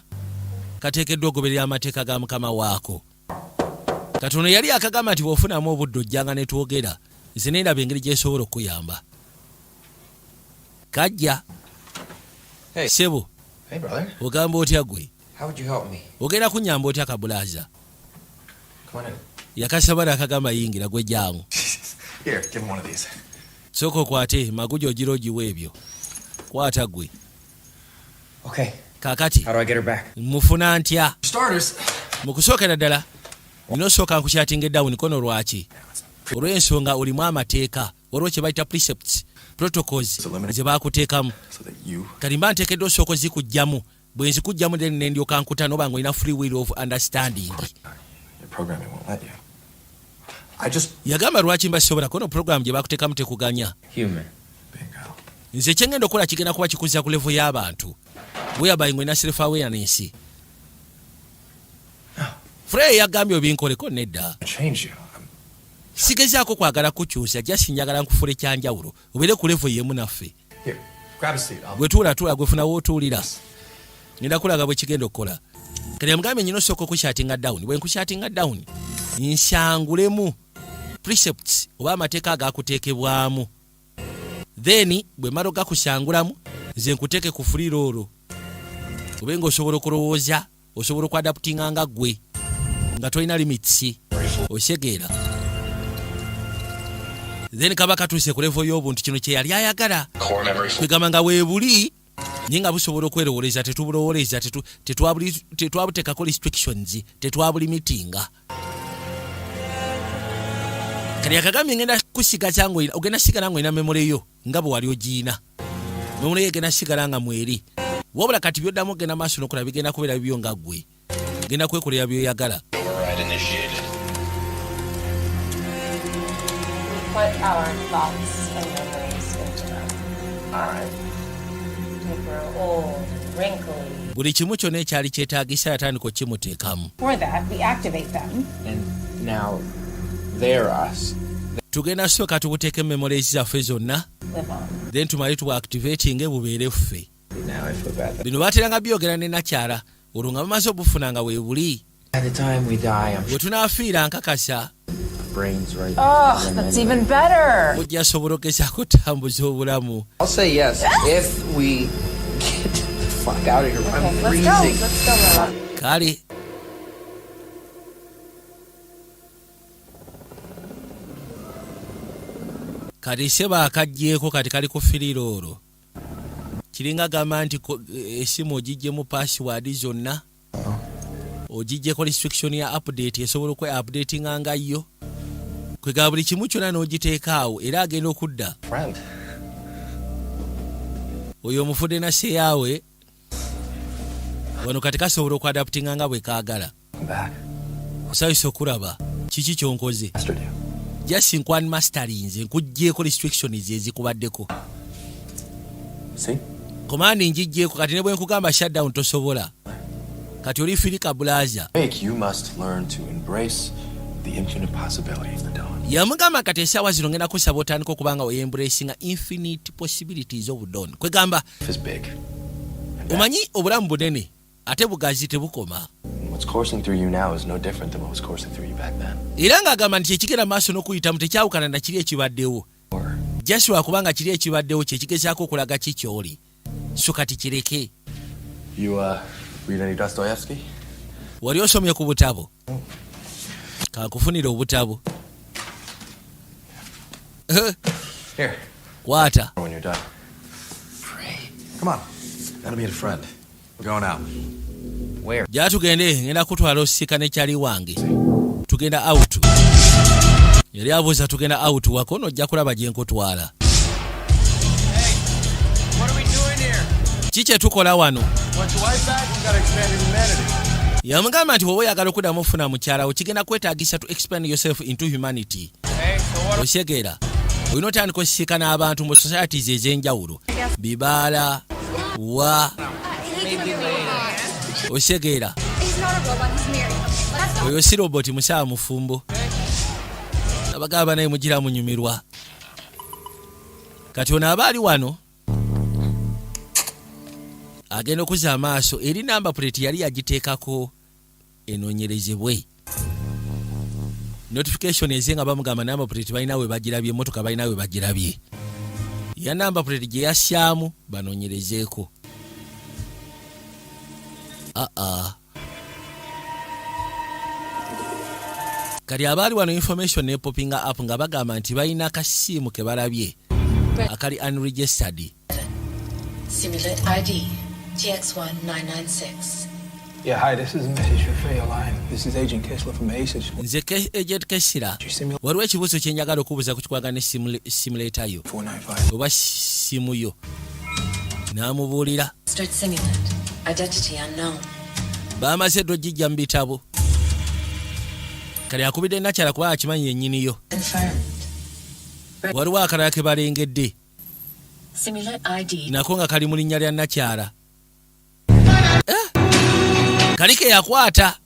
kateekeddwa ogoberera amateeka ga mukama waako. Katono yali akagamba nti bw'ofunamu obudde ojjanga ne twogera. Nze neeraba engeri gy'esobola okuyamba. Kajja. Hey. Sebo. Hey, brother. Ogamba otya gwe? How would you help me? Ogenda kunnyamba otya kabulaaza? Come on in. Yakasabala akagamba yingira gwe jjangu. Here, give him one of these. Sooka okwate magujo ogira ogiwa ebyo. Kwata gwe. Okay. Kaakati. How do I get her back? Mufuna ntya? Starters. Mu kusookera ddala. Nina osooka nkukyatinga eddaawuni kono lwaki? Olw'ensonga olimu amateeka waliwo kye bayita precepts protocols ze baakuteekamu kati mba nteekeddwa osooka ozikuggyamu bwe nzikuggyamu then ne ndyoka nkuta n'oba nga olina free will of understanding. Yagamba lwaki mba sisobola kono program gye baakuteekamu tekuganya. Nze kye ngenda okukola kigenda kuba kikuzza ku level y'abantu whereby ng'olina self awareness. Frey yagambye obinkoleko nedda. Sigezaako kwagala kukyusa just njagala nkufula ekyanjawulo obeere ku level yemu naffe. Gwe tuula gwe funa w'otuulira. Ngenda kulaga bwe kigenda okukola. kale yamugambe nyino soko kushatinga down bwe nkushatinga down nshangulemu precepts oba amateeka agakuteekebwamu then bwe maro gakushangulamu nze nkuteke ku free roll obenga osobola okulowooza osobola okuadaptinga nga gwe nga tolina limits osegera then kaba katuuse ku level y'obuntu kino kye yali ayagala kwegamba nga weebuli naye nga busobola okwerowoleza tetubulowoleza tetwabuteekako restrictions tetwabulimitinga kali akagambye ngenda kusiga kyangu ogenda sigala ngo ina memory yo nga bwe wali ogiina memory yo egenda sigala nga mweri wabula kati byoddamu ogenda maaso n'okulaba bigenda kubeera bibyo nga ggwe genda kwekolera byoyagala. Put our thoughts and memories into them. Alright. We grow old, wrinkly. Buli kimu kyonna ekyali kyetaagisa yatandika okkimuteekamu. For that, we activate them. And now they're us. Tugenda sooka tubuteeke memories zaffe zonna. Live on. Then tumale tubuactivatinge bubeere ffe. Now I feel bad. Bino baateranga byogera ne nakyala olwo nga bamaze obufunanga weebuli. By the time we die, I'm bwe tunaafiira nkakasa brains right. Oh, that's even better. ojja sobola ogezaako otambuza obulamu. I'll say yes if we get the fuck out of here. Okay, I'm let's freezing. go, Mama. Kale kati seba akaggyeko kati kali ku firiiro olwo kiringa gamba nti esimu ogiggyemu password zonna ogiggyeko restriction ya update esobola okwe-updatinga nga yo kwegaba buli kimu kyonna n'ogiteekaawo era agenda okudda oyo omufudde na seyaawe wano kati kasobola okwadaptinga nga bwe kaagala osabisa okulaba kiki kyonkoze just nkwan masterinze nkuggyeko restrictions ezikubaddeko komandi njiggyeko kati ne bwe nkugamba shutdown tosobola kati oli filika bulaza yamugamba kati essaawa zino ngenda kusaba otandika okubanga oyembracinga infinite possibilities of dawn kwegamba omanyi obulamu bunene ate bugazi tebukoma era ng'agamba nti kyekigenda maaso n'okuyitamu tekyawukana na kiri ekibaddewo just lwakubanga kiri ekibaddewo kyekigezaako okulaga kikyoli so kati kireke. Wali osomye ku butabo kakufunira obutabo kwata jaa tugende ngenda kutwala osika nekyali wange tugenda out yali abuuza tugenda out wako nojja kulaba gye nkutwala kiki tukola wano yamugamba nti wowe oyagala okuddamu ofuna mukyalawo kigenda kwetaagisa to expand yourself into humanity osegeera olina otandika osisiika n'abantu mu societies ez'enjawulo bibaala wa osegeera oyo si roboti musawa mufumbo abagaba naye mugira munyumirwa kati ono aba ali wano agenda okuza amaaso eri namba plate yali yagiteekako enoonyerezebwe notification ezenga bamugamba namba plate balina we bagirabye emotoka balina we bagirabye ya namba plate gye yassaamu banoonyerezeeko kati abaali wano information nepopinga up nga bagamba nti balina akasiimu ke balabye akali unregistered. Simulate ID TX1996. Yeah, hi, this is a message for Freya Line. This is Agent Kessler from ACES. Nze Agent Kessler. Waliwo ekibuuzo kye njagala okubuuza ku kikwagana ne simulator yo. 495. Oba simu yo. N'amubuulira. Start simulate. Identity unknown. Bamaze ddo gijja mu bitabo. Kale akubidde nakyala kuba akimanyi yennyini yo. Waliwo akalala ke balengedde. Simulate ID. Nako nga kali mu linnya lya nakyala. Kalike yakwata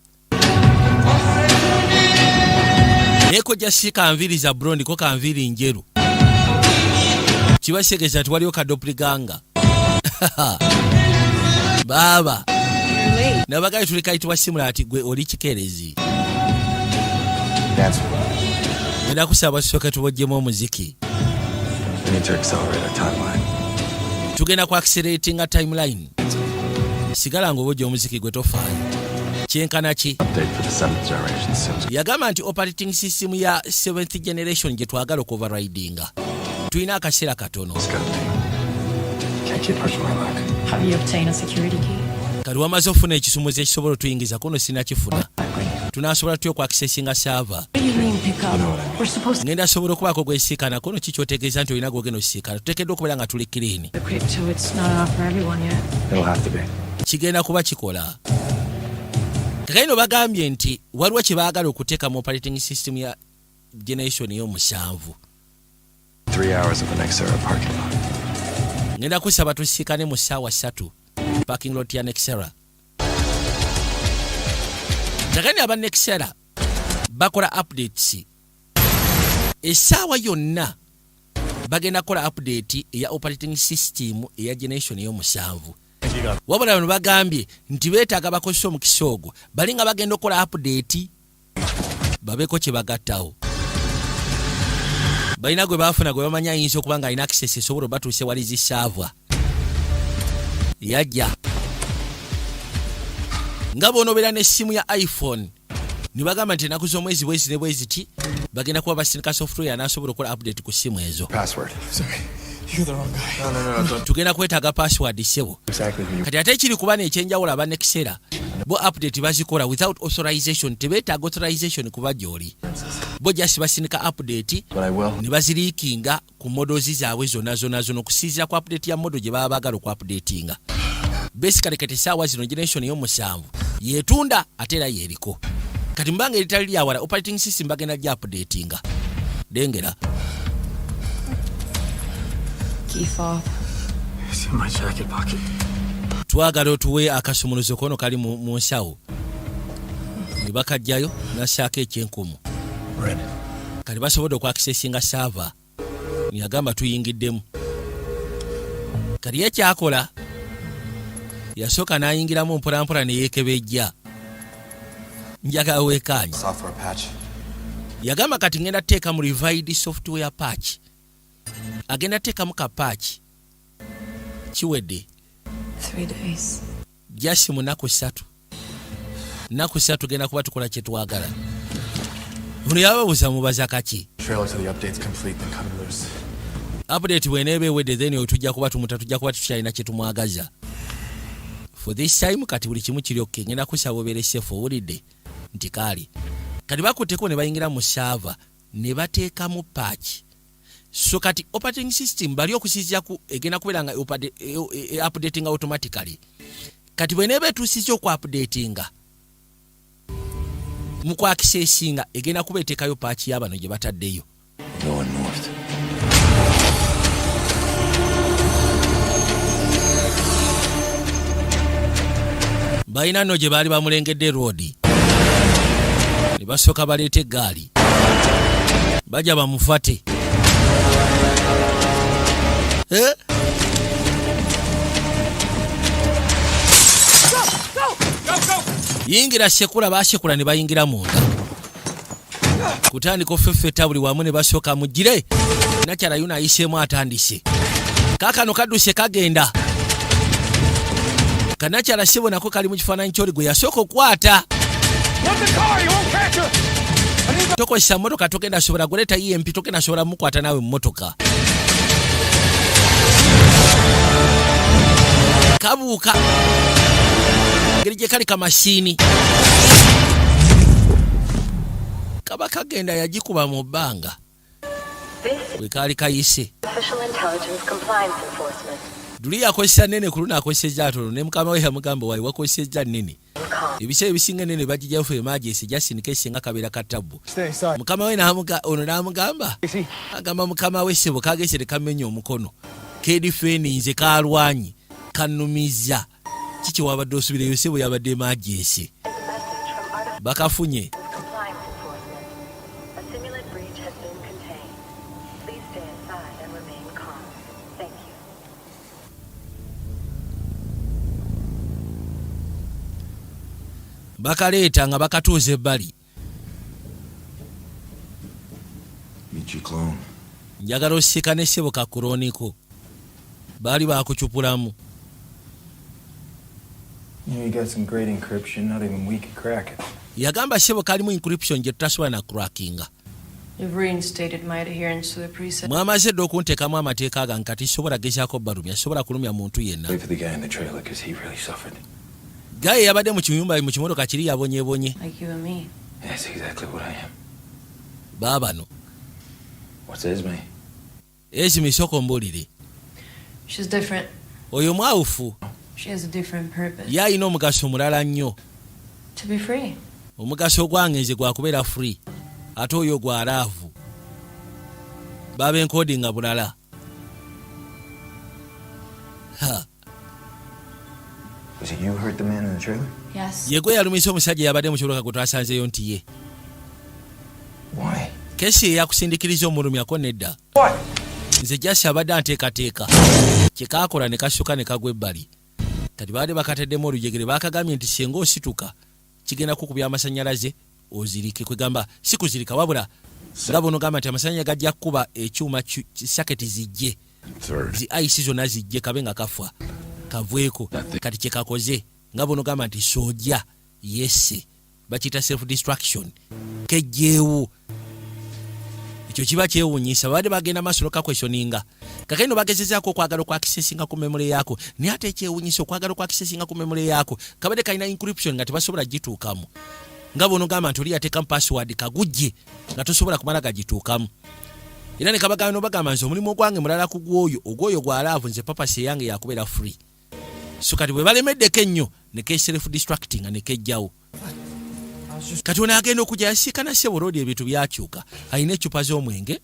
neko jasi kanviri za brondi ko kanviri njeru kibashegeza ati waliyo kadopliganga baba nabagaye tulekayitibwa simulat gwe oli kikerezi era kusaba tusooke tubojjemu omuziki tugenda ku acceleratinga timeline sigala ng'obojja omuziki gwe tofaayo kyenkana ki yagamba nti operating system ya 7th generation gye twagala okuoverridinga tulina akaseera katono kali wamaze ofuna ekisumuzi ekisobola otuyingiza kono sinakifuna tunasobola tutya okwakisesinga saava ngenda asobola okubaako gwesiikana kono kikyotegeeza nti olina gwogenda osiikana tuteekeddwa okubeera nga tuli kirini kigenda kuba kikola kakaino bagambye nti waliwo kye baagala okuteeka mu operating system ya generation ey'omusanvu ngenda kusaba tusiikane mu ssaawa 3 parking lot ya Nexera. Takani aba Nexera bakola updates. Essaawa yonna bagenda kola update ya operating system ya generation y'omusanvu. Wabula bano bagambye nti beetaaga bakozesa omukisa ogwo balinga bagenda okola update babeko kye bagattawo. Balina gwe baafuna gwe bamanya ayinza okuba nga alina access esobola batuuse wali zisaavwa. Yajja nga bonobeera n'essimu ya iPhone ne bagamba nti ennaku z'omwezi bwezi ne bweziti bagenda kuba basindika software n'asobola okukola update ku ssimu ezo. Tugenda kwetaaga password sebo. Kati ate ekiri kuba n'ekyenjawulo aba Nexera bo update bazikola without authorization, tebeetaaga authorization kuba gy'oli. Bo just basindika update ne baziriikinga ku models zaabwe zonna okusinziira ku update ya model gye baba baagala oku updatinga. Basically kati essaawa zino generation y'omusanvu yeetunda ate era yeeriko. Kati mbanga eritali lyawala operating system bagenda gya updatinga. Dengera. Twagala otuwe akasumuluzo kono kali mu nsawo. Ne bakajjayo n'assaako ekyenkumu. Kati basobodde okwakisesinga saava. Yagamba tuyingiddemu. Kati ekyakola yasooka n'ayingiramu mpolampola ne yeekebejja. Njagala weekaanye. Yagamba kati ngenda teeka mu revised software patch. Agenda teekamu ka patch. Kiwedde 3 days. Jasi mu nnaku 3. Nnaku 3 genda kuba tukola kye twagala. Ono yababuuza mubaza kaki. Update bw'eneeba ewedde then tujja kuba tukyalina kye tumwagaza. For this time kati buli kimu kiri okay. Ngenda kusaba obeere safe owulidde nti kaali. Kati bakutteko ne bayingira mu server ne bateekamu patch. So kati operating system bali okusinziira ku egenda kubeera nga updating automatically. Kati bw'eneeba etuusizza oku updatinga mu kwakisesinga egenda kuba eteekayo patch y'abano gye bataddeyo. Balina nno gye baali bamulengedde road ne basooka baleeta eggaali bajja bamufate. Yingira sekula basekula ne bayingira munda. Kutandika offeffeta buli wamu ne basooka mugire. Nakyala yuna ayiseemu atandise. Kaakano kadduse kagenda. Kanakyala sebo nako kali mu kifaananyi ky'oli gwe yasooka okwata. Tokozesa mmotoka togenda sobola goleeta EMP togenda sobola mukwata naawe mu mmotoka. Kabuuka ngeri gye kali kamasiini kaba kagenda yagikuba mu bbanga bwe kaali kayise. Duli yakozesa nnene ku luno akozesezza atono ne mukama we yamugamba waali wakozesezza nnene. Ebiseera ebisinga ennene bagijjayo fu emergency just in case nga kabeera katabbu. Mukama we ono n'amugamba agamba mukama we sebo kagese tekamenya omukono kedifeni nze kalwanyi kanumiza kiki wabadde osubireyo sebo yabadde emergency bakafunye. bakaleeta nga bakatuuza ebbali. Meet your clone. Njagala osika ne ssebo kakuroniko. Baali bakucupulamu. You know, you got some great encryption, not even we could crack it. Yagamba ssebo kalimu encryption gye tutasobola na crackinga. You've reinstated my adherence to the preset. Mwamaze dde okunteekamu amateeka gange kati sobola gezaako balumya, sobola kulumya muntu yenna. Wait for the guy in the trailer because he really suffered. Gaye yabadde mu kiyumba mu kimotoka kiri yabonyebonye. Like you and me. That's exactly what I am. Baabano. What's Esme? Esme soko mbuulire. She's different. Oyo mwawufu. She has a different purpose. Ye alina omugaso mulala nnyo. To be free. Omugaso gwange gwa kubeera free. Ate oyo gwa laavu. Baba enkodinga bulala. Ha. Was it you who hurt the man in the trailer? Yes. Yegwe yalumisa omusajja yabadde mu kibuga gwe twasanzeyo nti ye. Why? Kesi yakusindikiriza omulumyako nedda. Nze jasi abadde anteekateeka. Kyekaakola ne kassuka ne kagwa ebbali. Kati baadde bakateddemu olujegere baakagambye nti singa osituka kigenda kukubya amasannyalaze ozirike kwegamba si kuzirika wabula nga bono gamba nti amasannyalaze gajja kukuba ekyuma saketi zijje. Zi ayisi zonna zijje kabe nga kafa kavweko kati kyekakoze nga bono gamba nti soja yesse bakiyita self destruction kejjeewo. Ekyo kiba kyewuunyisa baadde bagenda maaso n'okakwesoninga kakendo bagezezaako okwagala okwakisesinga ku memory yaako naye ate ekyewuunyisa okwagala okwakisesinga ku memory yaako kabadde kalina encryption nga tebasobola gituukamu nga bono gamba nti oli yateekamu password kagujje nga tosobola kumala gagituukamu era ne kabagamba nobagamba nti omulimu ogwange mulala ku ogwoyo gwa laavu nze papasi eyange yakubeera free so kati bwe balemeddeko ennyo ne self destructing ne kejjawo. Kati ono agenda okujja yasiikana ssebo loodi ebintu byakyuka alina eccupa z'omwenge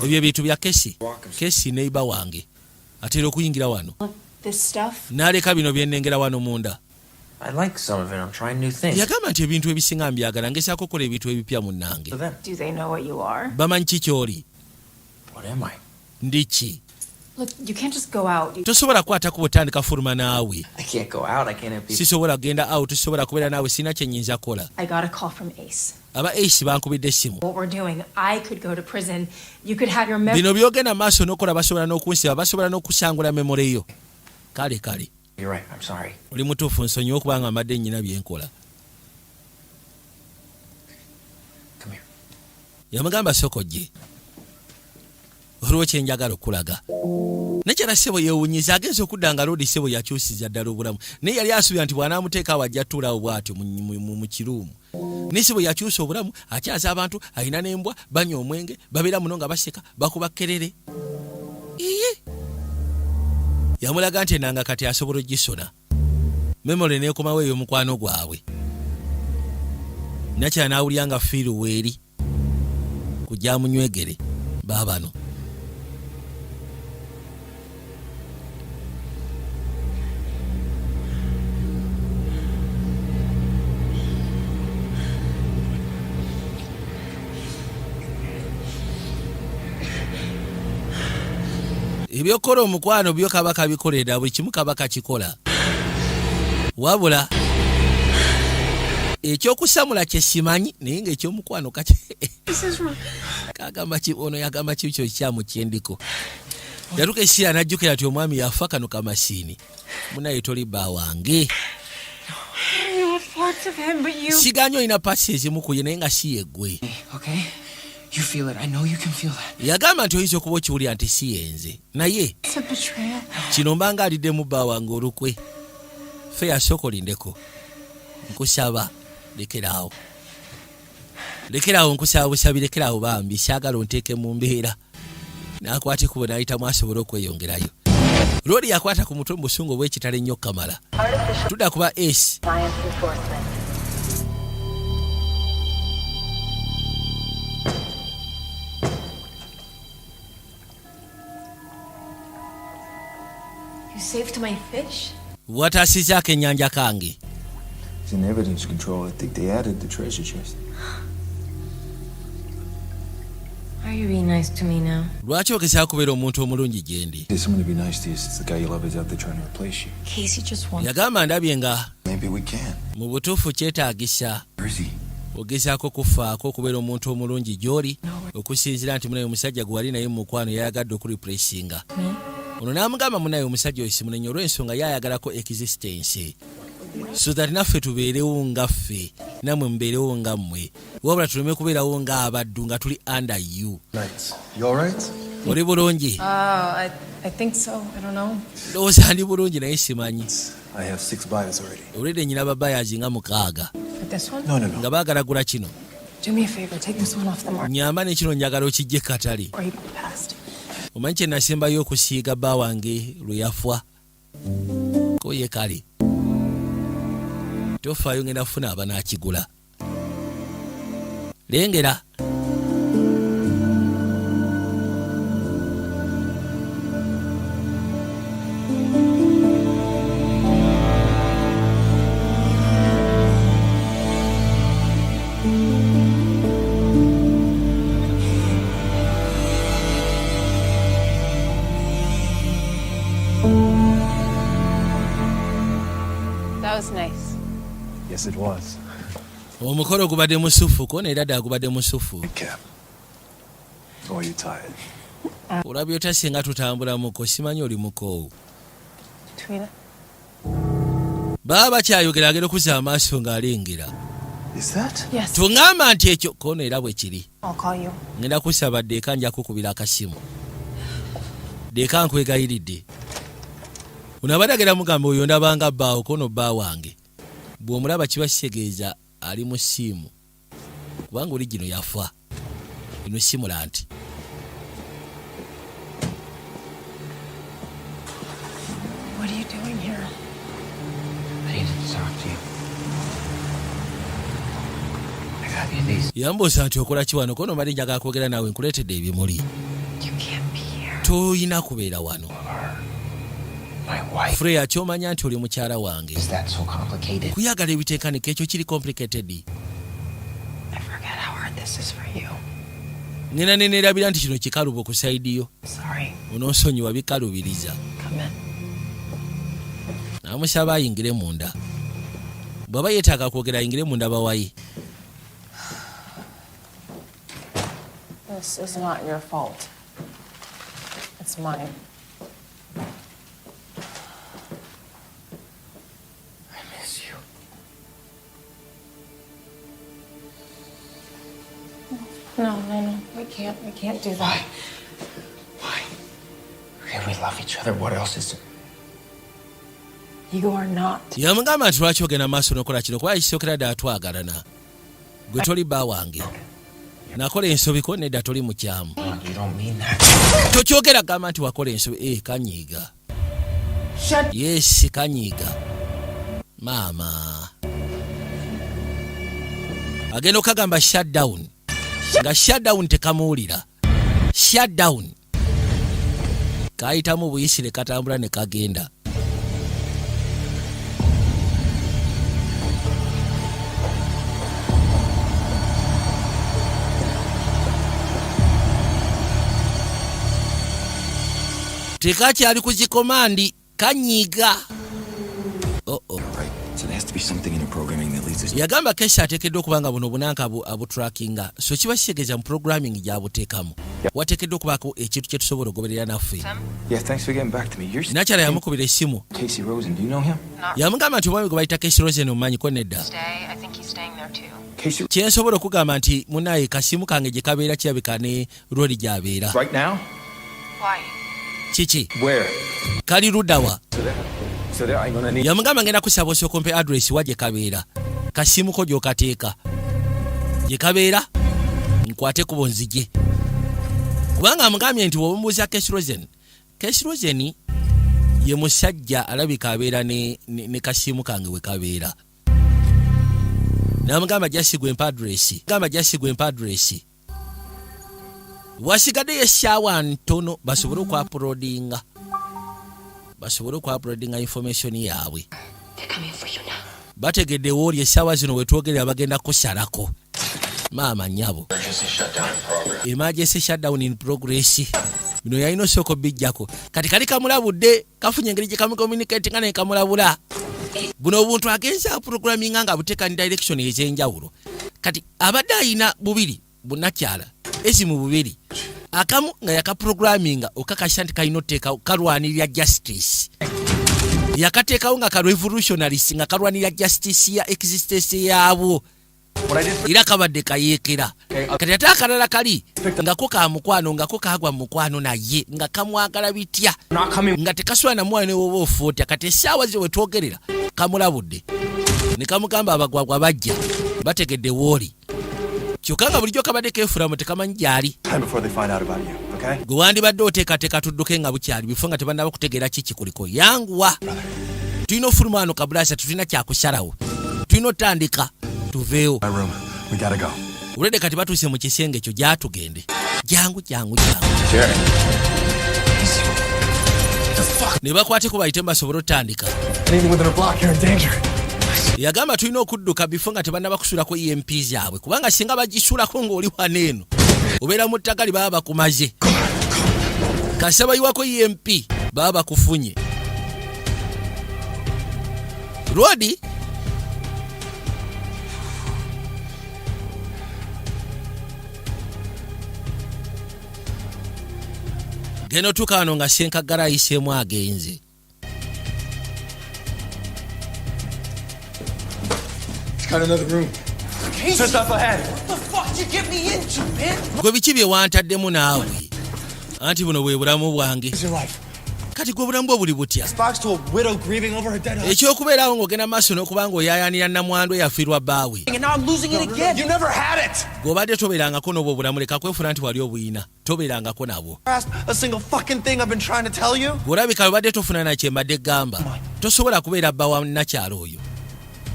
ebyo ebintu bya kesi neiba wange atera okuyingira wano n'aleka bino byennengera wano munda. Yagamba nti ebintu ebisinga mbyagala ngezaako okukola ebintu ebipya munnange. Bamanyi ki ky'oli? Ndi ki? Look, you can't just go out. Tosobola kwata ku butandika fuluma naawe. Sisobola genda out, tosobola kubeera naawe sina kye nnyinza kola. I got a call from Ace. Aba Ace bankubidde essimu. What we're doing, I could go to prison. You could have your memory. Bino byogenda maaso n'okola basobola n'okunsiba basobola n'okusangula memory yo. Kale. You're right, I'm sorry. Oli mutuufu nsonyiwa okubanga amadde nnyina byenkola. Come here. Yamugamba sokojje. Olwo kyenjagala okulaga. Nekyala ssebo yeewunyiza agenza okudda nga loodi ssebo yakyusiza ddala obulamu. Naye yali asuubira nti bw'anaamuteeka awo ajja tuulawo bw'atyo mu kiruumu. Ne ssebo yakyusa obulamu akyaza abantu alina n'embwa banywa omwenge babeera muno nga baseka bakuba kkerere. Yamulaga nti enanga kati asobola ogisona. Memory n'ekomawo ey'omukwano gwabwe. Nakyala n'awulira nga fiiru weeri kujja munywegere baabano. Ebyokola omukwano byo kabaka bikolera buli kimu kabaka kikola. Wabula ekyokusamula kye simanyi naye ng'ekyomukwano kaki kagamba ki ono yagamba kikyo kyamu kyendiko. Yatuka essira n'ajjukira nti omwami yafa kano kamasiini. Munaye toli bba wange. Siganye olina paasi ezimu ku ye naye nga si yeggwe. Okay? You feel it. I know you can feel that. Yagamba nti oyinza okuba okiwulira nti si yenze. Naye kino mbanga aliddemu bba wange olukwe. Fe yasooka olindeko. Nkusaba lekeraawo. Lekeraawo nkusaba busabi lekeraawo bambi saagala onteeke mu mbeera. N'akwata ekkubo n'ayitamu asobole okweyongerayo. Loodi yakwata ku mutwe mu busungu obw'ekitalo ennyo Kamala. Tudda kuba Ace. You saved my fish? Wataasizaako ennyanja kange. It's in evidence control. I think they added the treasure chest. Why are you being nice to me now? Lwaki ogezaako kubeera omuntu omulungi gye ndi? There's someone to be nice to you since the guy you love is out there trying to replace you. Casey just wants. Yagamba ndabye nga Maybe we can. mu butuufu kyetaagisa Where is he? ogezaako kufaako okubeera omuntu omulungi gy'oli okusinziira nti munaye omusajja gwe wali naye mu mukwano yayagadde okureplacinga. Ono n'amugamba munaye omusajja oyo simunenya olw'ensonga yayagalako existence so that naffe tubeerewo nga ffe nammwe mubeerewo nga mmwe wabula tuleme kubeerawo nga abaddu nga tuli under you. Right. You alright? Oli bulungi? I think so. I don't know. Ndowooza ndi bulungi naye simanyi. I have 6 buyers already. Obulidde nyina babayazi nga 6 But this one? No. nga baagala gula kino. Do me a favor. Take this one off the market. Nyamba ne kino njagala okijje katale. Or he passed. Omanyi kye nasembayo okusiiga bba wange lwe yafa koye kale tofaayo ngenda kufuna abanaakigula lengera. That was nice. Yes, it was. Omukolo gubadde musufuko naye ddala gubadde musufu. Cap. Oh, are you tired? Olabye otasinga tutambula muko simanyi oli mukoowu. Twina. Baba bakyayogera agenda okuza amaaso ng'alengera. Is that? Yes. Tuŋŋamba nti ekyo kono era bwe kiri. I'll call you. Ngenda kusaba ddeeka nja kukubira akasimu. Ddeeka nkwegayiridde. Unabadde agenda mugamba oyo ndabanga bbaawo kono bba wange. Bw'omulaba kiba kitegeeza ali mu ssimu. Kubanga oli gino yafa. Ino simula nti. What are you doing here? I needed to talk to you. I got you these. Yambuuza nti okola ki wano kono mbadde njagala kwogera naawe nkuleetedde ebimuli. You can't be here. Toyina kubeera wano. My wife. Freya kyomanya nti oli mukyala wange. Is that so complicated? Kuyagala ebiteekanika ekyo kiri complicated. I forget how hard this is for you. Nina neerabira nti kino kikalubo ku saidi yo. Sorry. Onoosonyiwa bikalubiriza. Come in. Namusaba ayingire munda. Bw'aba yeetaaga kwogera ayingire munda bawayi. This is not your fault. It's mine. I miss you. No. We can't do that. Why? Okay, we love each other. What else is there? You are not. Yamugamba nti lwaki ogenda maaso n'okola kino kuba kisookera ddala twagalana. Gwe toli bba wange. Nakola ensobiko nedda toli mukyamu. You don't mean that. Tokyogera gamba nti wakola ensobi. Kanyiiga. Yes, kanyiiga. Maama. Agenda okagamba shutdown. Nga shutdown tekamuwulira. Shutdown. Kayitamu buyisire katambula ne kagenda. Tekakyali ku kikomandi kanyiiga. Right. So there has to be something in the programming that leads us. Yagamba Kesha ateekeddwa okubanga buno bunanka abutrackinga. So kiba kitegeeza mu programming gy'abuteekamu. Wateekeddwa okubaako ekintu kye tusobola okugoberera naffe. Yeah, thanks for getting back to me. You're Nakyala yamukubira essimu. Casey Rosen. Do you know him? Yamugamba nti omwami gwe bayita Casey Rosen omumanyiko nedda. I think he's staying there too. Casey. Kye nsobola okugamba nti munaye kasimu kange gye kabeera kirabika ne rooli gy'abeera. Right now? Why? Kiki? Where? Kali luddawa. So there I'm gonna need. Yamugamba ngenda kusaba osookompe address wa gye kabeera. Kasimu ko gy'okateeka. Gye kabeera nkwate kubo nzije. Kubanga amugambye nti w'omubuuza Casey Rosen. Casey Rosen ye musajja alabika abeera ne kasimu kange we kabeera. Namugamba jasigwe mpa address. Wasigadde essaawa ntono basobole okuuploadinga information yaabwe. Bategedde wooli essaawa zino we twogerera bagenda kusalako. Maama nnyabo. Emergency shutdown in progress. Bino yalina osooka bijjako. Kati kali kamulabudde kafunye engeri gye kamucommunicate nga ne kamulabula. Buno obuntu agenza programming nga buteeka ni direction ez'enjawulo. Kati abadde ayina bubiri bunnakyala esimu bubiri. Akamu nga yakaprogramming okakasha nti kalina otteeka kalwanirira justice. Yakateekawo nga ka revolutionaries nga kalwanirira justice ya existence yaabwo. Ira kabadde kayeekera. Kati ate akalala kali nga ko ka mukwano nga ko kagwa mukwano naye nga kamwagala bitya nga tekasula na mwana woba ofuuta. Kati essaawa ze we twogerera kamulabudde ne kamugamba abagwagwa bajja bategedde wooli kyokka nga bulijjo kabadde keefulamu tekamanyi gyali gwe wandibadde oteekateeka tudduke nga bukyali bifo nga tebannaba kutegeera ki kikuliko. Yanguwa tulina ofulumaano kabulasa tulina kyakusalawo tulina otandika tuveewo olwedde kati batuuse mu kisenge ekyo gyatugende jangu ne bakwateko bayite mbasobole otandika. Yagamba tulina okudduka bifo nga tebannaba kusulako EMP zaabwe kubanga singa bagisulako ng'oli waneeno obeera mu ttagali baba bakumaze. Kasaba yiwako EMP baba bakufunye. Rodi geno tukano nga Senkagala ayiseemu agenze. Got another room. Just up ahead. What the fuck did you get me into, man? Gwe biki bye wantaddemu naawe anti buno bwe bulamu bwange. Kati gwe bulamu bwo buli butya. Ekyokubeerawo ng'ogenda maaso n'okubanga oyaayaanira nnamwandu eyafiirwa bbaawe. Gw'obadde tobeerangako n'obwo obulamu leka kwefuna nti wali obuyina tobeerangako nabwo. Gw'olabika obadde tofuna na kye mbadde gamba tosobola kubeera bba wa nnakyalo oyo.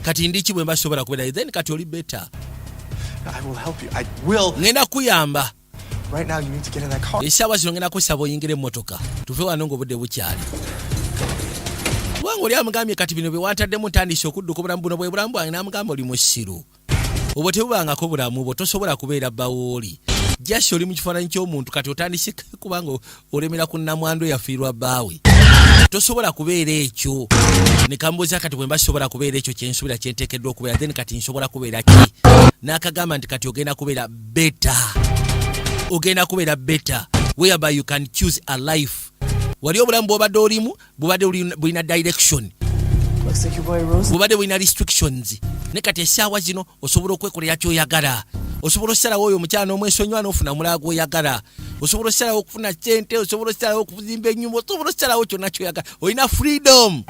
Kati ndiki bwe mba sobola kubeera then kati oli better. Ngenda kuyamba. Right now you need to get in that car. Essaawa zino ngenda kusaba oyingire emmotoka tuve wano ng'obudde bukyali. Kubanga oli amugambye kati bino bye wantaddemu ntandise okudduka obulamu buno bwe bulamu bwange n'amugamba oli musiru. Obwo tebubangako bulamu bwo tosobola kubeera bbawooli. Jasi oli mu kifaananyi ky'omuntu kati otandise kubanga olemera ku nnamwandu eyafiirwa bbaawe. Tosobola kubeera ekyo. Ne kambuuza kati bwe mba sobola kubeera ekyo kye nsuubira kye nteekeddwa okubeera then kati nsobola kubeera ki? N'akagamba nti kati ogenda kubeera better. Ogenda kubeera better whereby you can choose a life. Wali obulamu bw'obadde olimu bubadde bulina direction. Bubadde bulina restrictions. Ne kati essaawa zino osobola okwekolera ky'oyagala. Osobola osalawo oyo omukyala n'omwesonyiwa n'ofuna omulala gw'oyagala. Osobola osalawo okufuna ssente, osobola osalawo okuzimba ennyumba, osobola osalawo kyonna ky'oyagala. Olina freedom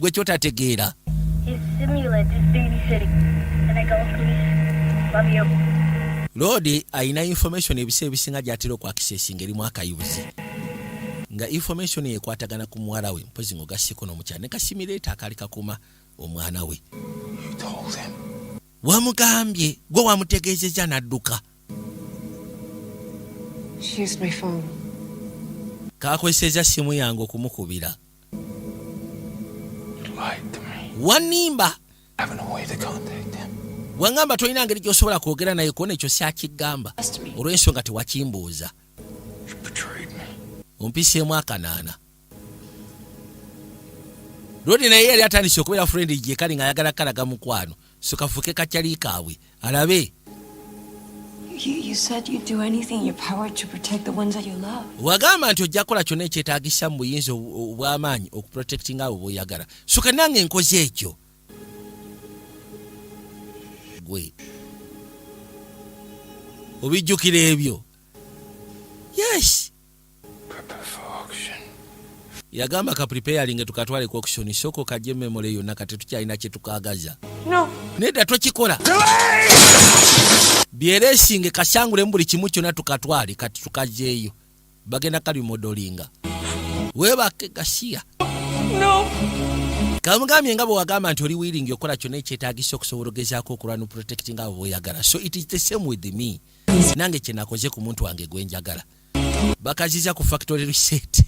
gwe kyotategeera. Lodi ayina information ebiseera ebisinga gy'atera okwakisesinga erimu akayubuzi. Nga information yekwatagana ku muwala we mpozi ng'ogasseko n'omukyala ne kasimireeta akali kakuma omwana we. Wamugambye gwe wamutegeezezza n'adduka. She used my phone. Kakwesezza simu yange okumukubira. Wanimba. Wangamba tolina ngeri gy'osobola kwogera naye kuona ekyo syakigamba olw'ensonga tewakimbuuza. Ompiseemu akanaana. Lodi naye yali atandise okubeera friend gye kali ng'ayagala kalaga mukwano so kafuke kakyali kaabwe alabe. You said you'd do anything in your power to protect the ones that you love. Wagamba nti ojja kukola kyonna ekyetaagisa mu buyinza obw'amaanyi okuprotectinga abo b'oyagala. So kannange nkoze ekyo. Gwe obijjukira ebyo. Yes. Yagamba ka preparing tukatwale ku auction soko kajje memory yonna kati tukyalina kye tukagaza. No. Nedda tokikola. Byeresinge kasangule mbuli kimu kyonna tukatwale kati tukajeeyo. Bagenda kali modelinga. Webake gasiya. No. Kamugambye nga bwe wagamba nti oli willing okola kyonna ekyetaagisa okusobola ogezaako okulwa no protecting abo b'oyagala. So it is the same with me. Nange kye nakoze ku muntu wange gwe njagala. Bakaziza ku factory reset.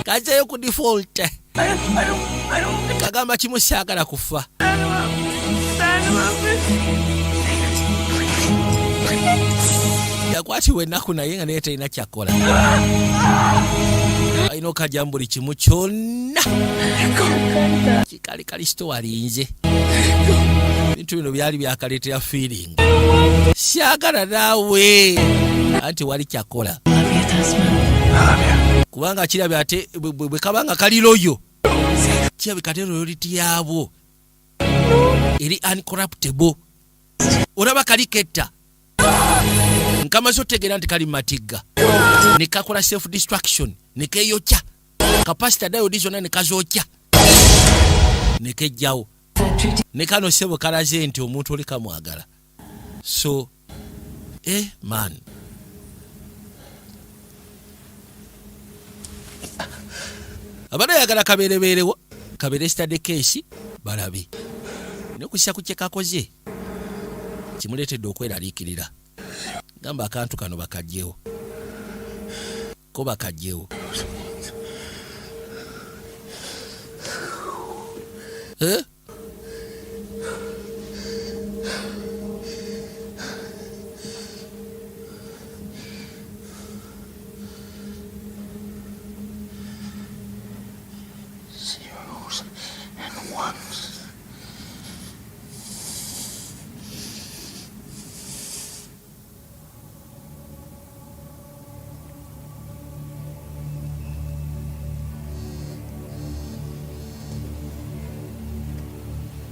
Kazeyo ku default. Kagamba kimu saagala kufa. Stand up. yakwatibwa ennaku naye nga naye talina kyakola. Alina okajja buli kimu kyonna kikalikali sito alinze. Ebintu bino byali byakaleetera feeling. Syagala naawe anti wali kyakola. Kubanga kirabye ate bwe kabanga kali loyo kirabika te loyalty yaabwo eri uncorruptible. Olaba kali ketta nkamaze otegeera nti kali matigga ne kakola self destruction ne keeyokya kapasita dayodi zonna ne kazookya ne kejjawo ne kano sebo kalaze nti omuntu oli kamwagala. So man, abana yagala kabeerebeerewo kabeere study case balabe nokusya ku kye kakoze kimuleetedde okweraliikirira. Gamba akantu kano bakajjewo ko bakajjewo. Zeros and ones.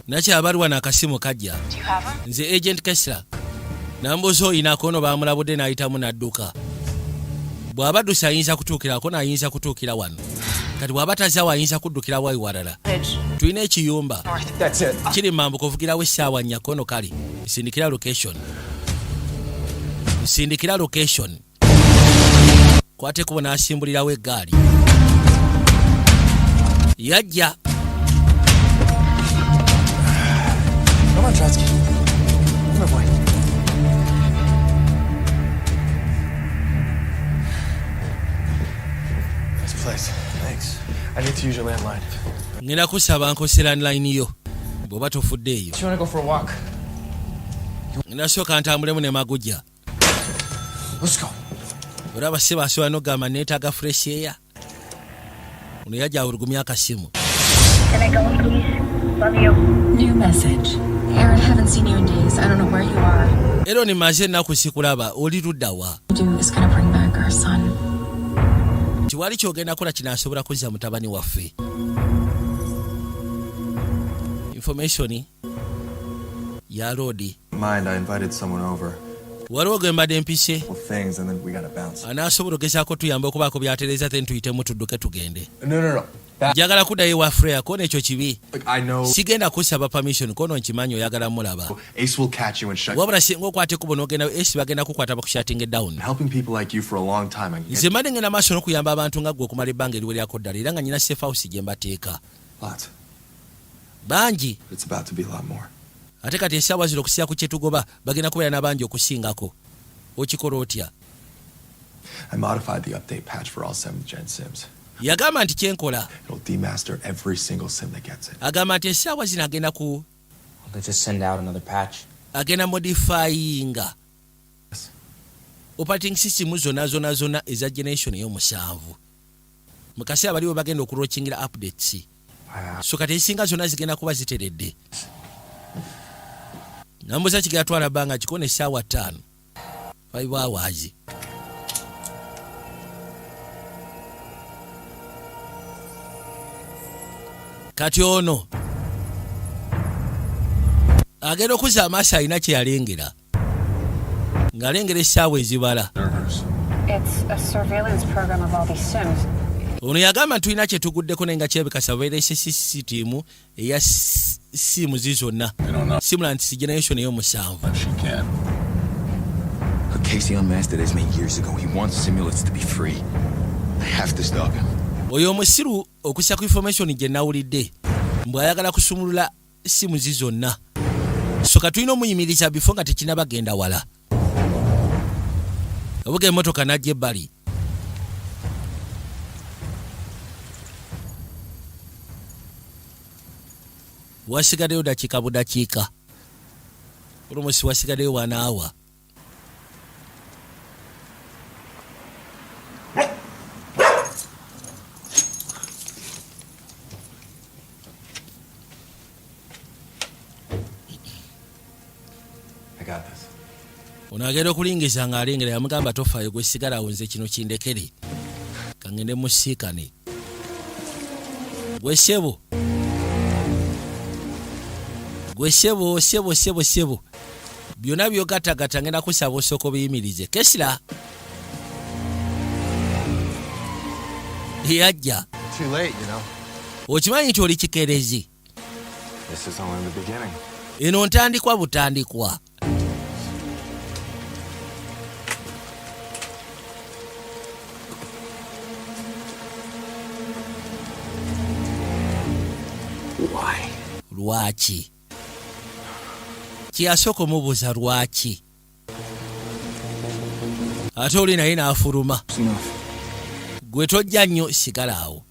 Nachi abaruwa na akasimu kajja. Nze Agent Kessler. Nambuzo oyina kono bamulabudde n'ayitamu n'adduka. Bw'abaddusa ayinza kutuukirako n'ayinza kutuukira wano. Kati bw'aba tazaawo ayinza kuddukira wayi walala. Tulina ekiyumba kiri mambuka ovugirawo essaawa 4 kono kali. Nsindikira location. Kwate kubo n'asimbulirawo eggaali. Yajja. Come on, Trotsky. Come on, boy. Nice place. Thanks. I need to use your landline. Ngina kusaba nkose landline yo. Bwoba tofuddeeyo. You want to go for a walk? Ngina soka ntambulemu ne magujja. Let's go. Olaba seba asobola n'ogamba neetaaga fresh air. Ono yajja awulugumya akasimu. Can I go, please? Love you. New message. Aaron, haven't seen you in days. I don't know where you are. Ero ni maze ennaku sikulaba oli ludda wa. Do is gonna bring back our son. Tiwali kyogenda kola kinaasobola kuzza mutabani waffe. Information ya Lodi. Mind, I invited someone over. Waliwo gembadde empise. Things and then we gotta bounce. Anaasobola ogezaako tuyamba okubaako byatereeza te ntuyitemu tudduke tugende. No. Njagala kuddayo wa Freya kono ekyo kibi. Look, I know. Sigenda kusaba permission kono nkimanyi oyagala mulaba. Ace will catch you and shut. Wabula singa okwate kubo n'ogenda Ace bagenda kukwata bakushutting down. Helping people like you for a long time. Nze mbadde ngenda maaso n'okuyamba abantu nga ggwe okumala ebbanga eriwe lyako ddala era nga nyina safe house gye mbateeka. Bangi. It's about to be a lot more. Ate kati essaawa zino okusiya ku kyetugoba bagenda kubeera n'abangi okusingako. Okikola otya? I modified the update patch for all 7th gen sims. Yagamba nti kyenkola. It'll demaster every single sim that gets it. Agamba nti essaawa zino agenda ku Let's just send out another patch. Agenda modifyinga operating system zonna eza generation y'omusanvu. Mu kaseera baliwo bagenda okulochingira updates. So kati esinga zonna zigenda kuba ziteredde. Nambuza kigenda twala bbanga kikona essaawa 5. 5 hours. Kati ono agenda okuzza amaaso alina kye yalengera ng'alengera essaawa ezibala. It's a surveillance program of all these sims. Ono yagamba nti tulina kye tuguddeko naye nga kyebika surveillance system eya simu zizonna simulant generation ey'omusanvu. Casey unmasked it as many years ago. He wants simulates to be free. I have to stop him. Oyo omusiru okusya ku information gye nawulidde mbw'ayagala kusumulula simu zizonna. So katulina omuyimiriza bifo nga tekinabagenda wala. Obuga emmotoka n'ajja ebbali. Wasigaddeyo dakiika budakiika. Olomosi wasigaddeyo wanaawa. ono agenda okulingiza ng'alengera yamugamba tofaayo gwe sigalawo nze kino kindekere kangende musiikane gwe ssebo ssebo byonna byogatagata ngenda kusaba osooka biyimirize Kesira yajja okimanyi nti oli kikerezi eno ntandikwa butandikwa lwaki kiyasooka omubuuza lwaki ate oli naye n'afuluma gwe tojja nnyo sigala awo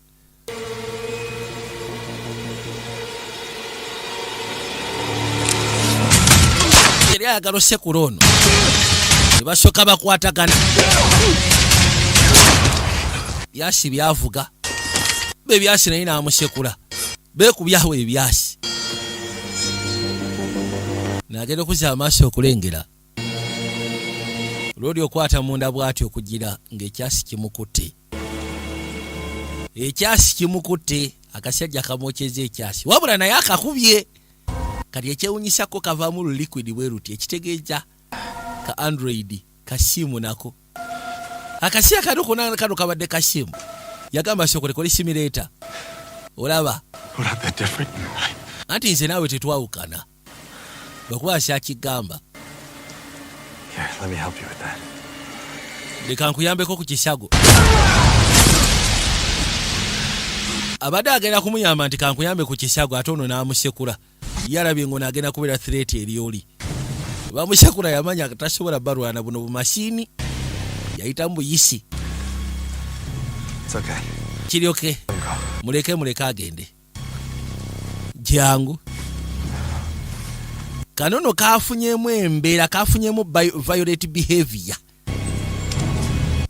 yali ayagala osekula ono ne basooka bakwatagana byasi byavuga bebyasi naye n'amusekula beekubyawo ebyasi n'agenda okuzza amaaso okulengera olwoli okwata munda bw'ati okugira ng'ekyasi kimukutte akasajja kamwokyeza ekyasi wabula naye akakubye kati ekyewunyisako kavaamu luliquidi bwe ruti ekitegeeza ka android kasimu nako akasiya kano kabadde kasimu yagamba sokolekole simulator olaba anti nze naawe tetwawukana lwakuba asyakigamba leka nkuyambeko ku kisago abadde agenda kumuyamba nti kankuyambe ku kisago ate ono n'amusekula yalabye ngo n'agenda kubeera threat eri oli bamusekula yamanya tasobola balwana buno bumasiini yayita mu buyisi kiryoke muleke agende jangu kanono kafunyemu embeera kafunyemu violent behavior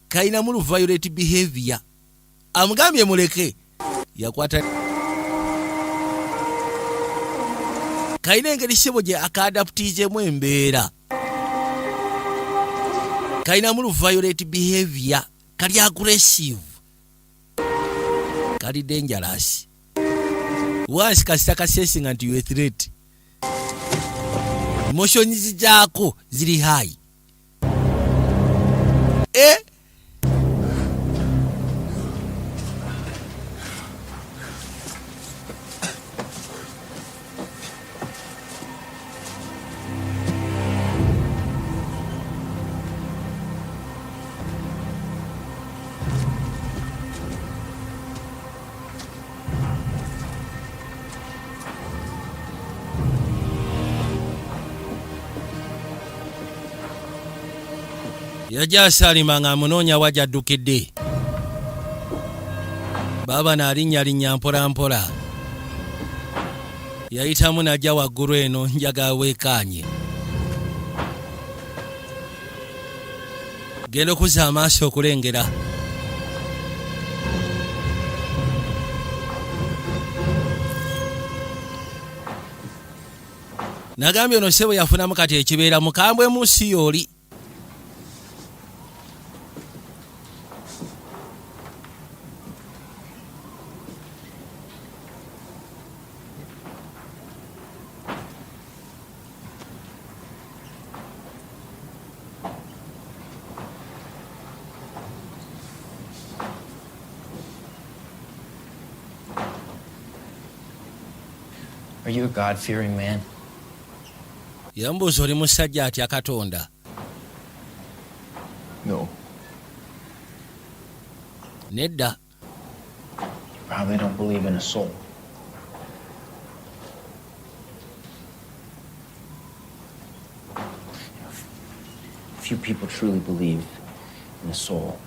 kainamu violent behavior amugambye muleke yakwata kaina engeri ssebo gye akaadaptizemu embeera kainamu violent behavior kali aggressive kali dangerous once kasita kasesinga nti you threat emotions zaako ziri high yajja asalima ng'amunoonya wajjaddukidde baaba n'alinnyalinnya mpolampola yayitamu najja waggulu eno njaga weekaanye genda okuzza amaaso okulengera nagambye ono ssebo yafunamu kati ekibeera mukambwe mu si yooli Are you a God-fearing man? Yambuuza oli musajja atya Katonda? No. Nedda. You probably don't believe in a soul. Few people truly believe in a soul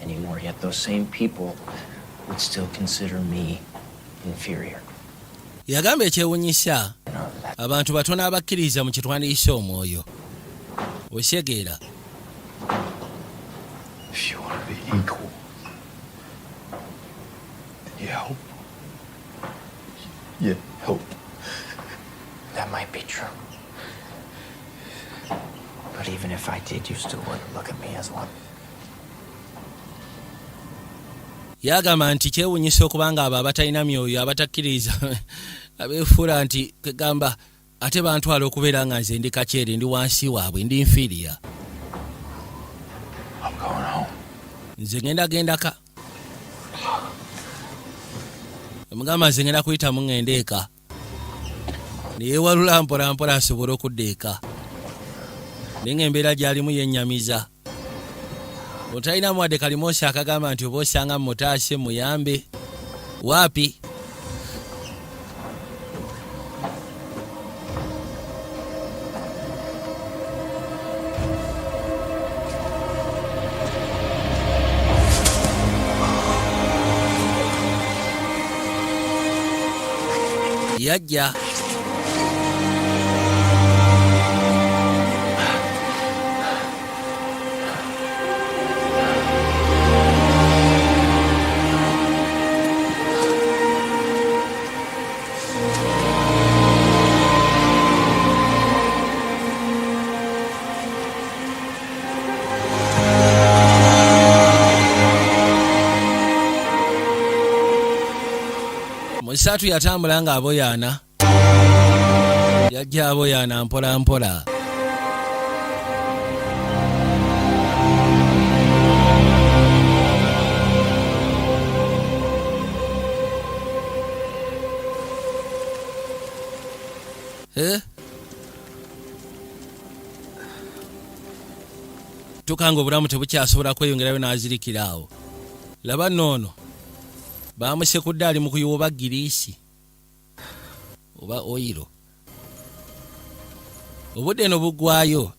anymore, yet those same people would still consider me inferior. Yagamba ekyewunyisa abantu batono abakkiriza mu kitwandiisa omwoyo osyegeera If you want to be equal, you help. You help. That might be true. But even Even if I did, you still wouldn't look at me as one. Yagamba nti kyewunyisa okubanga abo abatalina myoyo abatakkiriza abeefuula nti kegamba ate bantwala okubeera nga nze ndi kakyere ndi wansi waabwe ndi inferior. Nze gendaka omugamba nze ngenda kuyitamu ngenda eka neyewalula mpolampola asobole okudda eka naye ng'embeera gy'alimu yennyamiza. Otalina mwadde kalimoosi akagamba nti oba osanga mutaase muyambe waapi. Yajja Musatu yatambula nga aboyaana. Yajja aboyaana mpola mpola. Tukanga obulamu tebukyasobola kweyongerayo n'azirikira awo. Laba noono bamusekudde ali mu kuyoba giriisi oba oyiro. Obudde no bugwayo.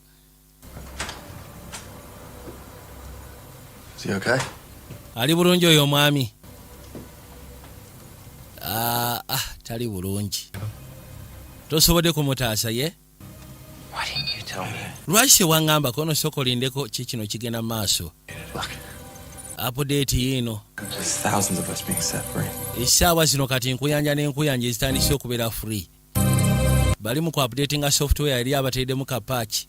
Is he okay? Ali bulungi oyo omwami? Tali bulungi. Tosobodde kumutaasa ye? Why didn't you tell me? Lwaki wangamba kono sokolindeko kikino kigenda maaso? Update yino. There's thousands of us being set free. Essaawa zino kati nkuyanja n'enkuyanja ezitandise okubeera free. Bali mu ku-updatinga software yali abateddemu kapatch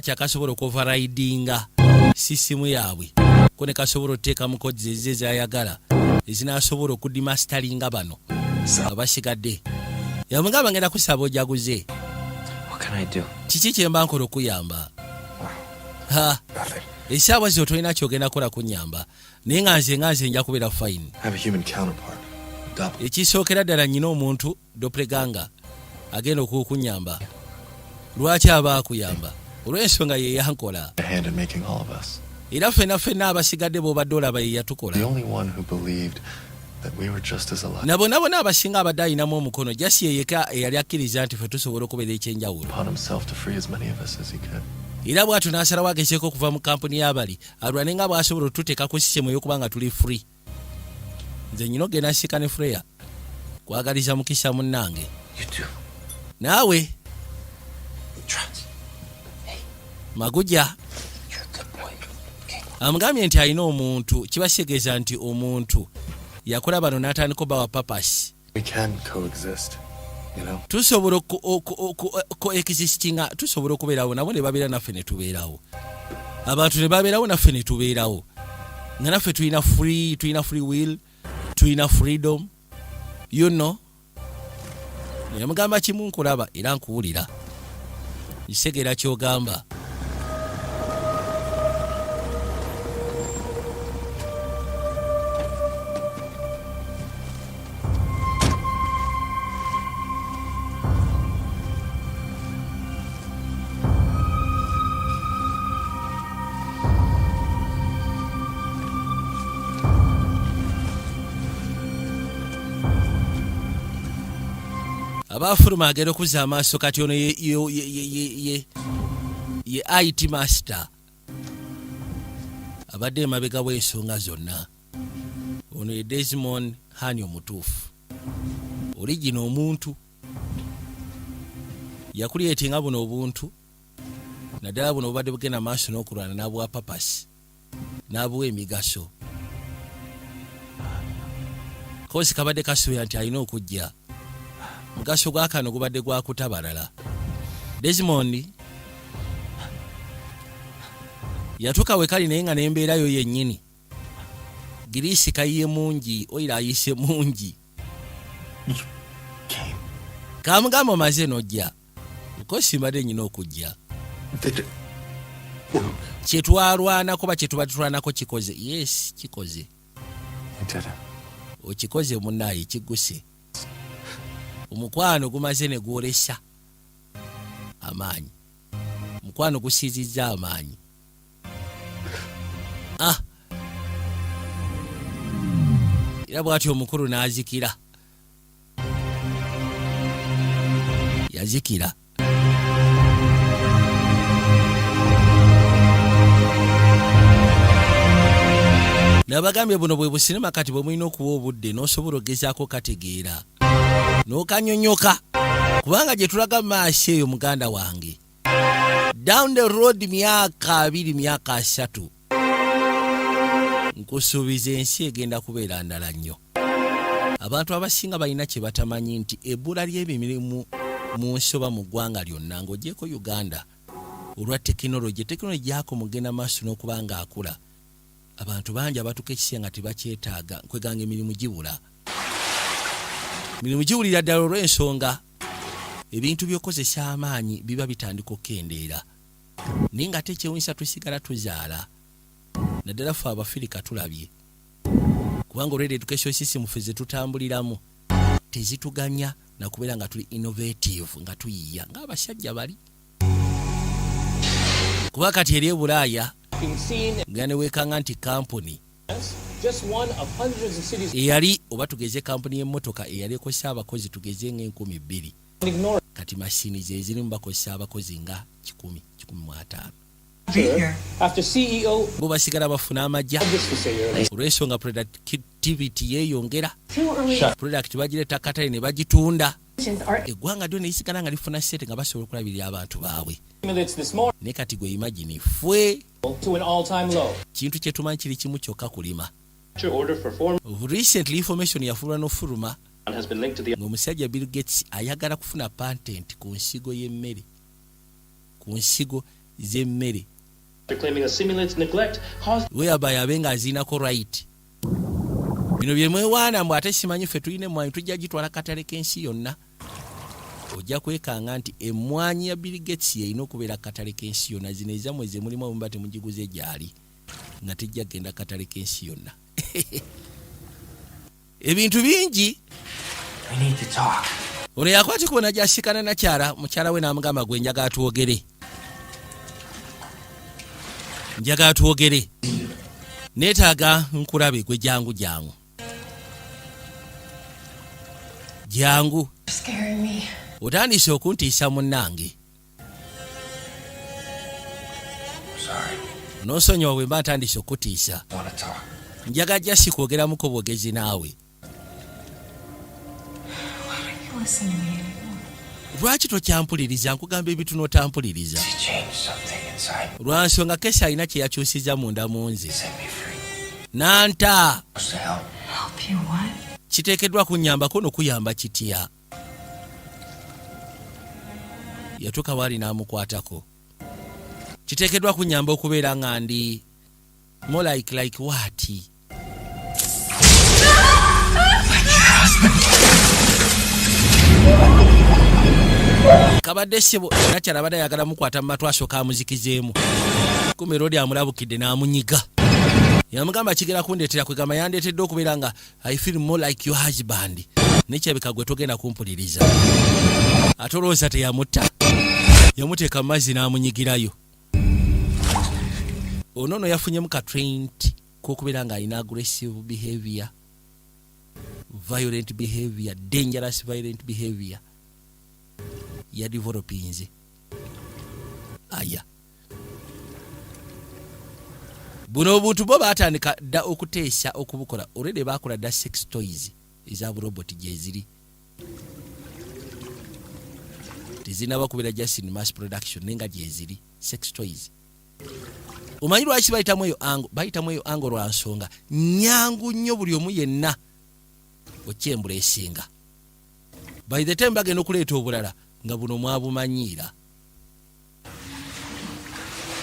akasobola okuoverridinga sisimu yaabwe ko ne kasobola okuteekamu kodi ze zayagala ezinasobola okudimastaringa bano abasigadde. Yamugamba ngenda kusaba ojaguze. What can I do? Kiki kyemba nkola okuyamba? Essaawa zino tolina kyogenda kola kunyamba naye nga nze nja kubeera fine. I have a human counterpart. Ekisookera ddala nnyina omuntu doppelganger agenda okukunyamba. Lwaki aba akuyamba? Olw'ensonga ye yankola. Era ffenna abasigadde b'obadde olaba ye yatukola. Na bonna abasinga abadde alinamu omukono jasi ye yekka eyali akkiriza nti ffe tusobola okubeera ekyenjawulo. Era bw'atyo n'asalawo agezeeko okuva mu kampuni y'abali alwane nga bw'asobola otuteekako sisemu ey'okubanga tuli free. Nze nyina ogenda nsika ne Freya kwagaliza mukisa munnange. Naawe Maguja amugambye nti alina omuntu kibasegeza nti omuntu yakola bano n'atandika bawa papasi. Tusobola coexistinga, tusobola okubeerawo nabo ne babeera naffe ne tubeerawo. Abantu ne babeerawo naffe ne tubeerawo. Nga naffe tulina free will, tulina freedom. You know? Yamugamba kimu nkulaba era nkuwulira. Nsegera ky'ogamba. Abafuluma agenda okuzza amaaso kati ono ye IT master abadde emabega w'ensonga zonna. Ono ye Desmond Hani omutuufu. Origina omuntu yakulyetinga buno obuntu naddala buno obubadde bugenda maaso n'okulwana n'abwa papasi n'abuwa emigaso. Kosi kabadde kasuubira nti alina okujja. Mugaso gwa kano gubadde gwa kutabalala. Desmond yatuuka we kali naye nga n'embeerayo yennyini giriisi kayiye mungi oyira ayise mungi kamugamba omaze n'ojja ko simbadde nnyina okujja kyetwalwanako ba kyetubatulwanako kikoze yes kikoze okikoze munnaye kigguse omukwano gumaze ne gwolesa amaanyi omukwano gusiizizza amaanyi era bw'atyo omukulu n'azikira yazikira nabagambye buno bwe businema kati bwe mulina okuwa obudde n'osobola ogezaako kategeera n'okanyonyoka kubanga gye tulaga maaso eyo muganda wange down the road myaka 2 myaka 3 nkusuubiza ensi egenda kubeera ndala nnyo. Abantu abasinga balina kye batamanyi nti ebbula ly'emirimu mu nsoba mu ggwanga lyonna ng'ogyeko Uganda olwa tekinologi yako mugenda maaso n'okuba nga akula. Abantu bangi abatuuka ekiseera nga tebakyetaaga nkweganga emirimu gibula. Emirimu giwulira ddala olw'ensonga ebintu by'okozesa amaanyi biba bitandika okukendeera. Naye nga tekyewuunyisa tusigala tuzaala. Naddala ffe Abafirika tulabye. Kubanga olw'edda education system ffe ze tutambuliramu tezituganya nakubeera nga tuli innovative nga tuyiya ng'abasajja bali. Kuba kati eri e Bulaaya nga ne weekanga nti kampuni eyali oba tugeze kampuni y'emmotoka eyali ekozesa abakozi tugeze nga 2,000 kati mashini ze zirimu bakozesa abakozi nga 1,000. Bo basigala bafuna amajja olw'ensonga productivity yeeyongera. Product bagireta katale ne bagitunda eggwanga lyo ne lisigala nga lifuna sente nga basobola okulabirira abantu baabwe. Ne kati gwe imagine fwe kintu kye tumanyi kiri kimu kyokka kulima. Recently information yafulwa n'ofuluma ng'omusajja Bill Gates ayagala kufuna patent ku nsigo y'emmere, ku nsigo z'emmere whereby abenga azinako right. Bino bye mwewaana mbw ate simanyi ffe tulina emmwanyi tujja gitwala katale k'ensi yonna. Ojja kwekanga nti emmwanyi ya Bill Gates yeyina okubeera katale k'ensi yonna. Zino ezammwe ze mulimu omumba temugiguze gyali nga tejja genda katale k'ensi yonna. Ebintu bingi. Ono yakwati kubona gy'asikana na mukyala we n'amugamba gwe njagala twogere. Njagala twogere. Neetaaga nkulabe gwe jangu. Jangu. Otandise okuntiisa munnange. N'osonyiwa bwe mba ntandise okutiisa. Njagala jasi kwogeramuko bwogezi naawe. Lwaki tokyampuliriza nkugamba ebintu n'otampuliriza? Lwansonga Kesha alina kye yakyusiza munda mu nze. Nanta. Kiteekeddwa kunnyambako n'okuyamba kitya? Yatuuka waali n'amukwatako. Kiteekeddwa kunnyamba okubeera nga ndi more like what? Kabadde ssebo nakyala abadde ayagala mukwata mu matu asooka amuzikizeemu. Kumbe Rodi amulabukidde n'amunyiga. Yamugamba kigera kundeetera kwegamba yandeetedde okubeera nga I feel more like your husband. Nekyebeka gwe togenda kumpuliriza. Ate olowooza teyamutta. Yamuteeka mu mazzi n'amunyigirayo. Ono yafunyemu ka trained k'okubeera nga alina aggressive behavior, violent behavior, dangerous violent behavior. Ya developinze. Aya. Buno obuntu bo baatandika dda okuteesa okubukola. Already baakola dda sex toys eza robot gye ziri. Tezinaba kubeera just in mass production nenga gye ziri sex toys. Omanyi lwaki bayitamu eyo ango lwa nsonga nyangu nnyo buli omu yenna okyembula esinga. By the time bagenda okuleeta obulala nga buno mwabumanyiira.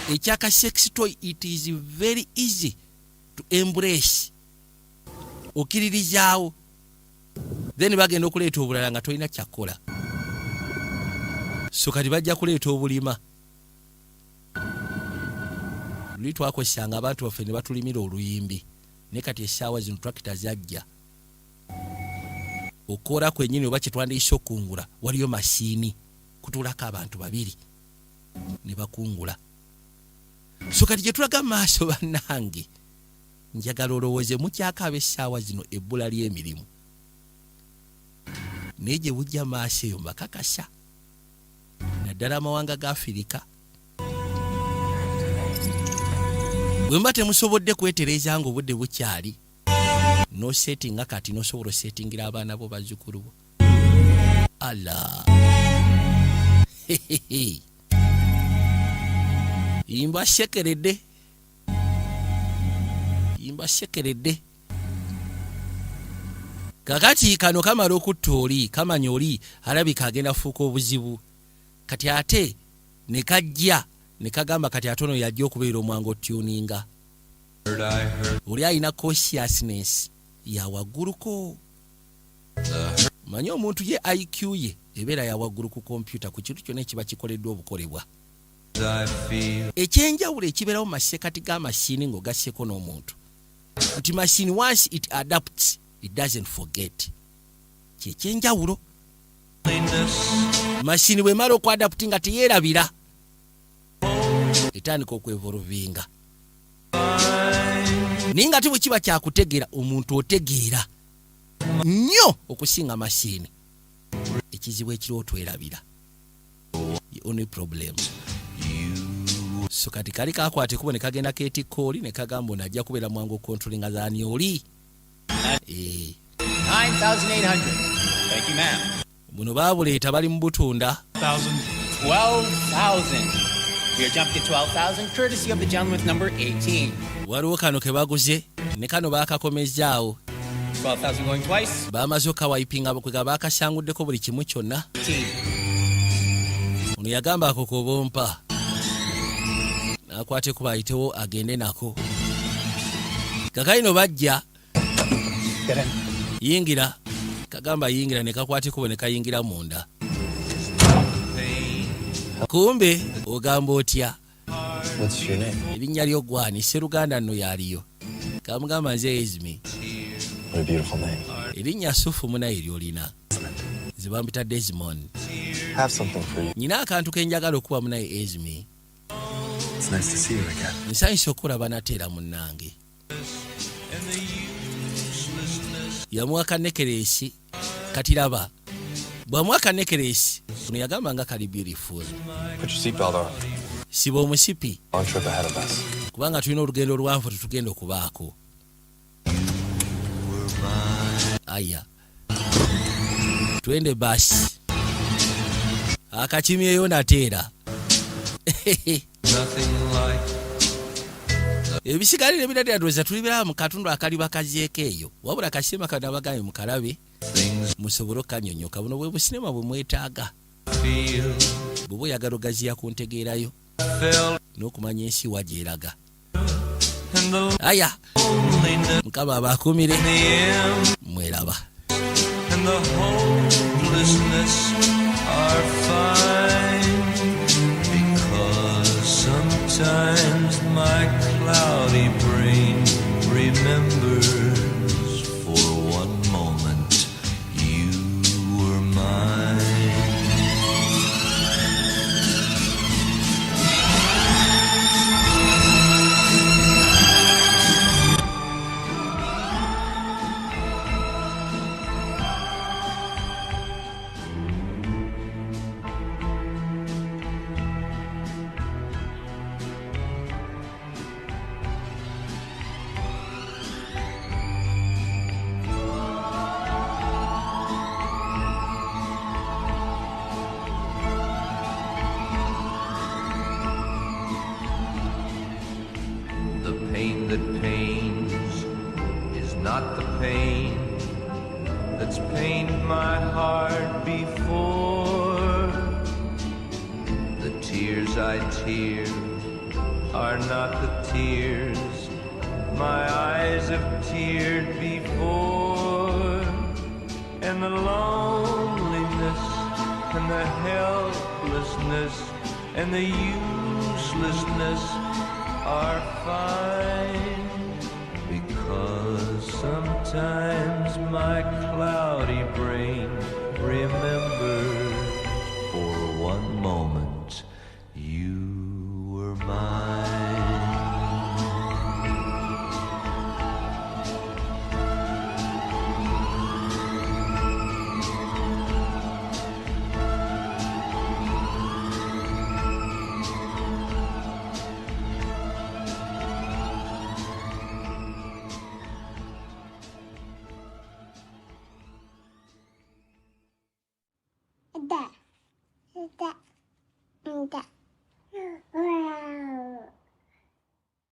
ekyaka sex toy, it is very easy to embrace. Okiririzaawo then bagenda okuleeta obulala nga tolina kyakola. So kati bajja kuleeta obulima. Luli twakozesanga abantu baffe ne batulimira oluyimbi. Ne kati essaawa zino tractor zajja. Okora kwennyini oba kyetwandiise okungula waliyo masiini kutulako abantu babiri ne bakungula. So kati gye tulaga maaso bannange njagala olowooze mukyakaaba essaawa zino ebbula ly'emirimu. Naye gye bujja maaso eyo mbakakasa naddala amawanga ga Afirika. Bwe mba temusobodde kwetereeza nga obudde bukyali no setting kati no sobola settingira abaana bo bazzukulu bo. Allah. Imba shekeredde. Kakati kano kamala okutta oli kamanya oli alabika agenda fuuka obuzibu. Kati ate ne kajja ne kagamba kati atono yajja okubeera omwango tuninga. Oli alina consciousness ya wagguluko. Manyi omuntu ye IQ ye ebeera ya waggulu ku kompyuta ku kintu kyonna ekiba kikoleddwa obukolebwa. Ekyenjawulo ekibeerawo mu masekati g'amasiini ng'ogasseko n'omuntu nti machine once it adapts it doesn't forget. Kyekyenjawulo. Machine bwe mala okuadapti nga teyeerabira etandika okwevoluvinga. Naye nga bwe kiba kyakutegeera omuntu otegeera nnyo okusinga machine. Ekizibu ekiriwo twerabira. The only problem. So kati kali kakwate kubo ne kagenda ketikoli ne kagamba onajja kubeera mwangu controllinga zaani oli. 9,800. Thank you, ma'am. Buno baabuleeta bali mu butunda. 12,000. We are jumping to 12,000 courtesy of the gentleman with number 18. Waliwo kano ke baguze ne kano baakakomezzaawo. 12,000 going twice. Baamaze okawayipinga kwe baakasanguddeko buli kimu kyonna. Ono yagamba ako kobompa. Nakwate kuba ayitewo agende nako. Kakaino bajja. Yingira. Kagamba yingira ne kakwate kuba ne kayingira munda. Kumbe ogamba otya. What's your name? Erinnya lyo gwani Seruganda nno yaliyo. Kamugamba nze Ezmi. What a beautiful name. Erinnya Sufu muna eryolina. Zibambita Desmond. Have something for you. Nina akantu kenjagala okuba munaye Ezmi. It's nice to see you again. Nsanyusa okulaba nateera munnange. Yamuwa kanekeresi katiraba. Bw'amuwa kanekeresi ono yagamba nga kali beautiful. Put your seatbelt on. Siba omusipi. Long trip ahead of us. Kubanga tulina olugendo olwanvu tetugenda okubaako. Aya. Twende basi. Akakimyeyo nateera. Ebisigalire biradira ndoza tulibira mu katundu akali bakazeeko eyo. Wabula kasema kana bagaye mu kalabe. Musobolo kanyonyoka buno bwe businema bwe mwetaaga. Bubo yagalo gaziya kuntegeerayo. N'okumanya ensi wajeeraga. Aya. Mukaba abakumire. Mweraba. And the hopelessness are fine, because sometimes my cloudy brain remembers for one moment you were mine. The pain that pains is not the pain that's pained my heart before. The tears I tear are not the tears my eyes have teared before, and the loneliness and the helplessness and the uselessness are fine, because sometimes my cloudy brain remembers for one moment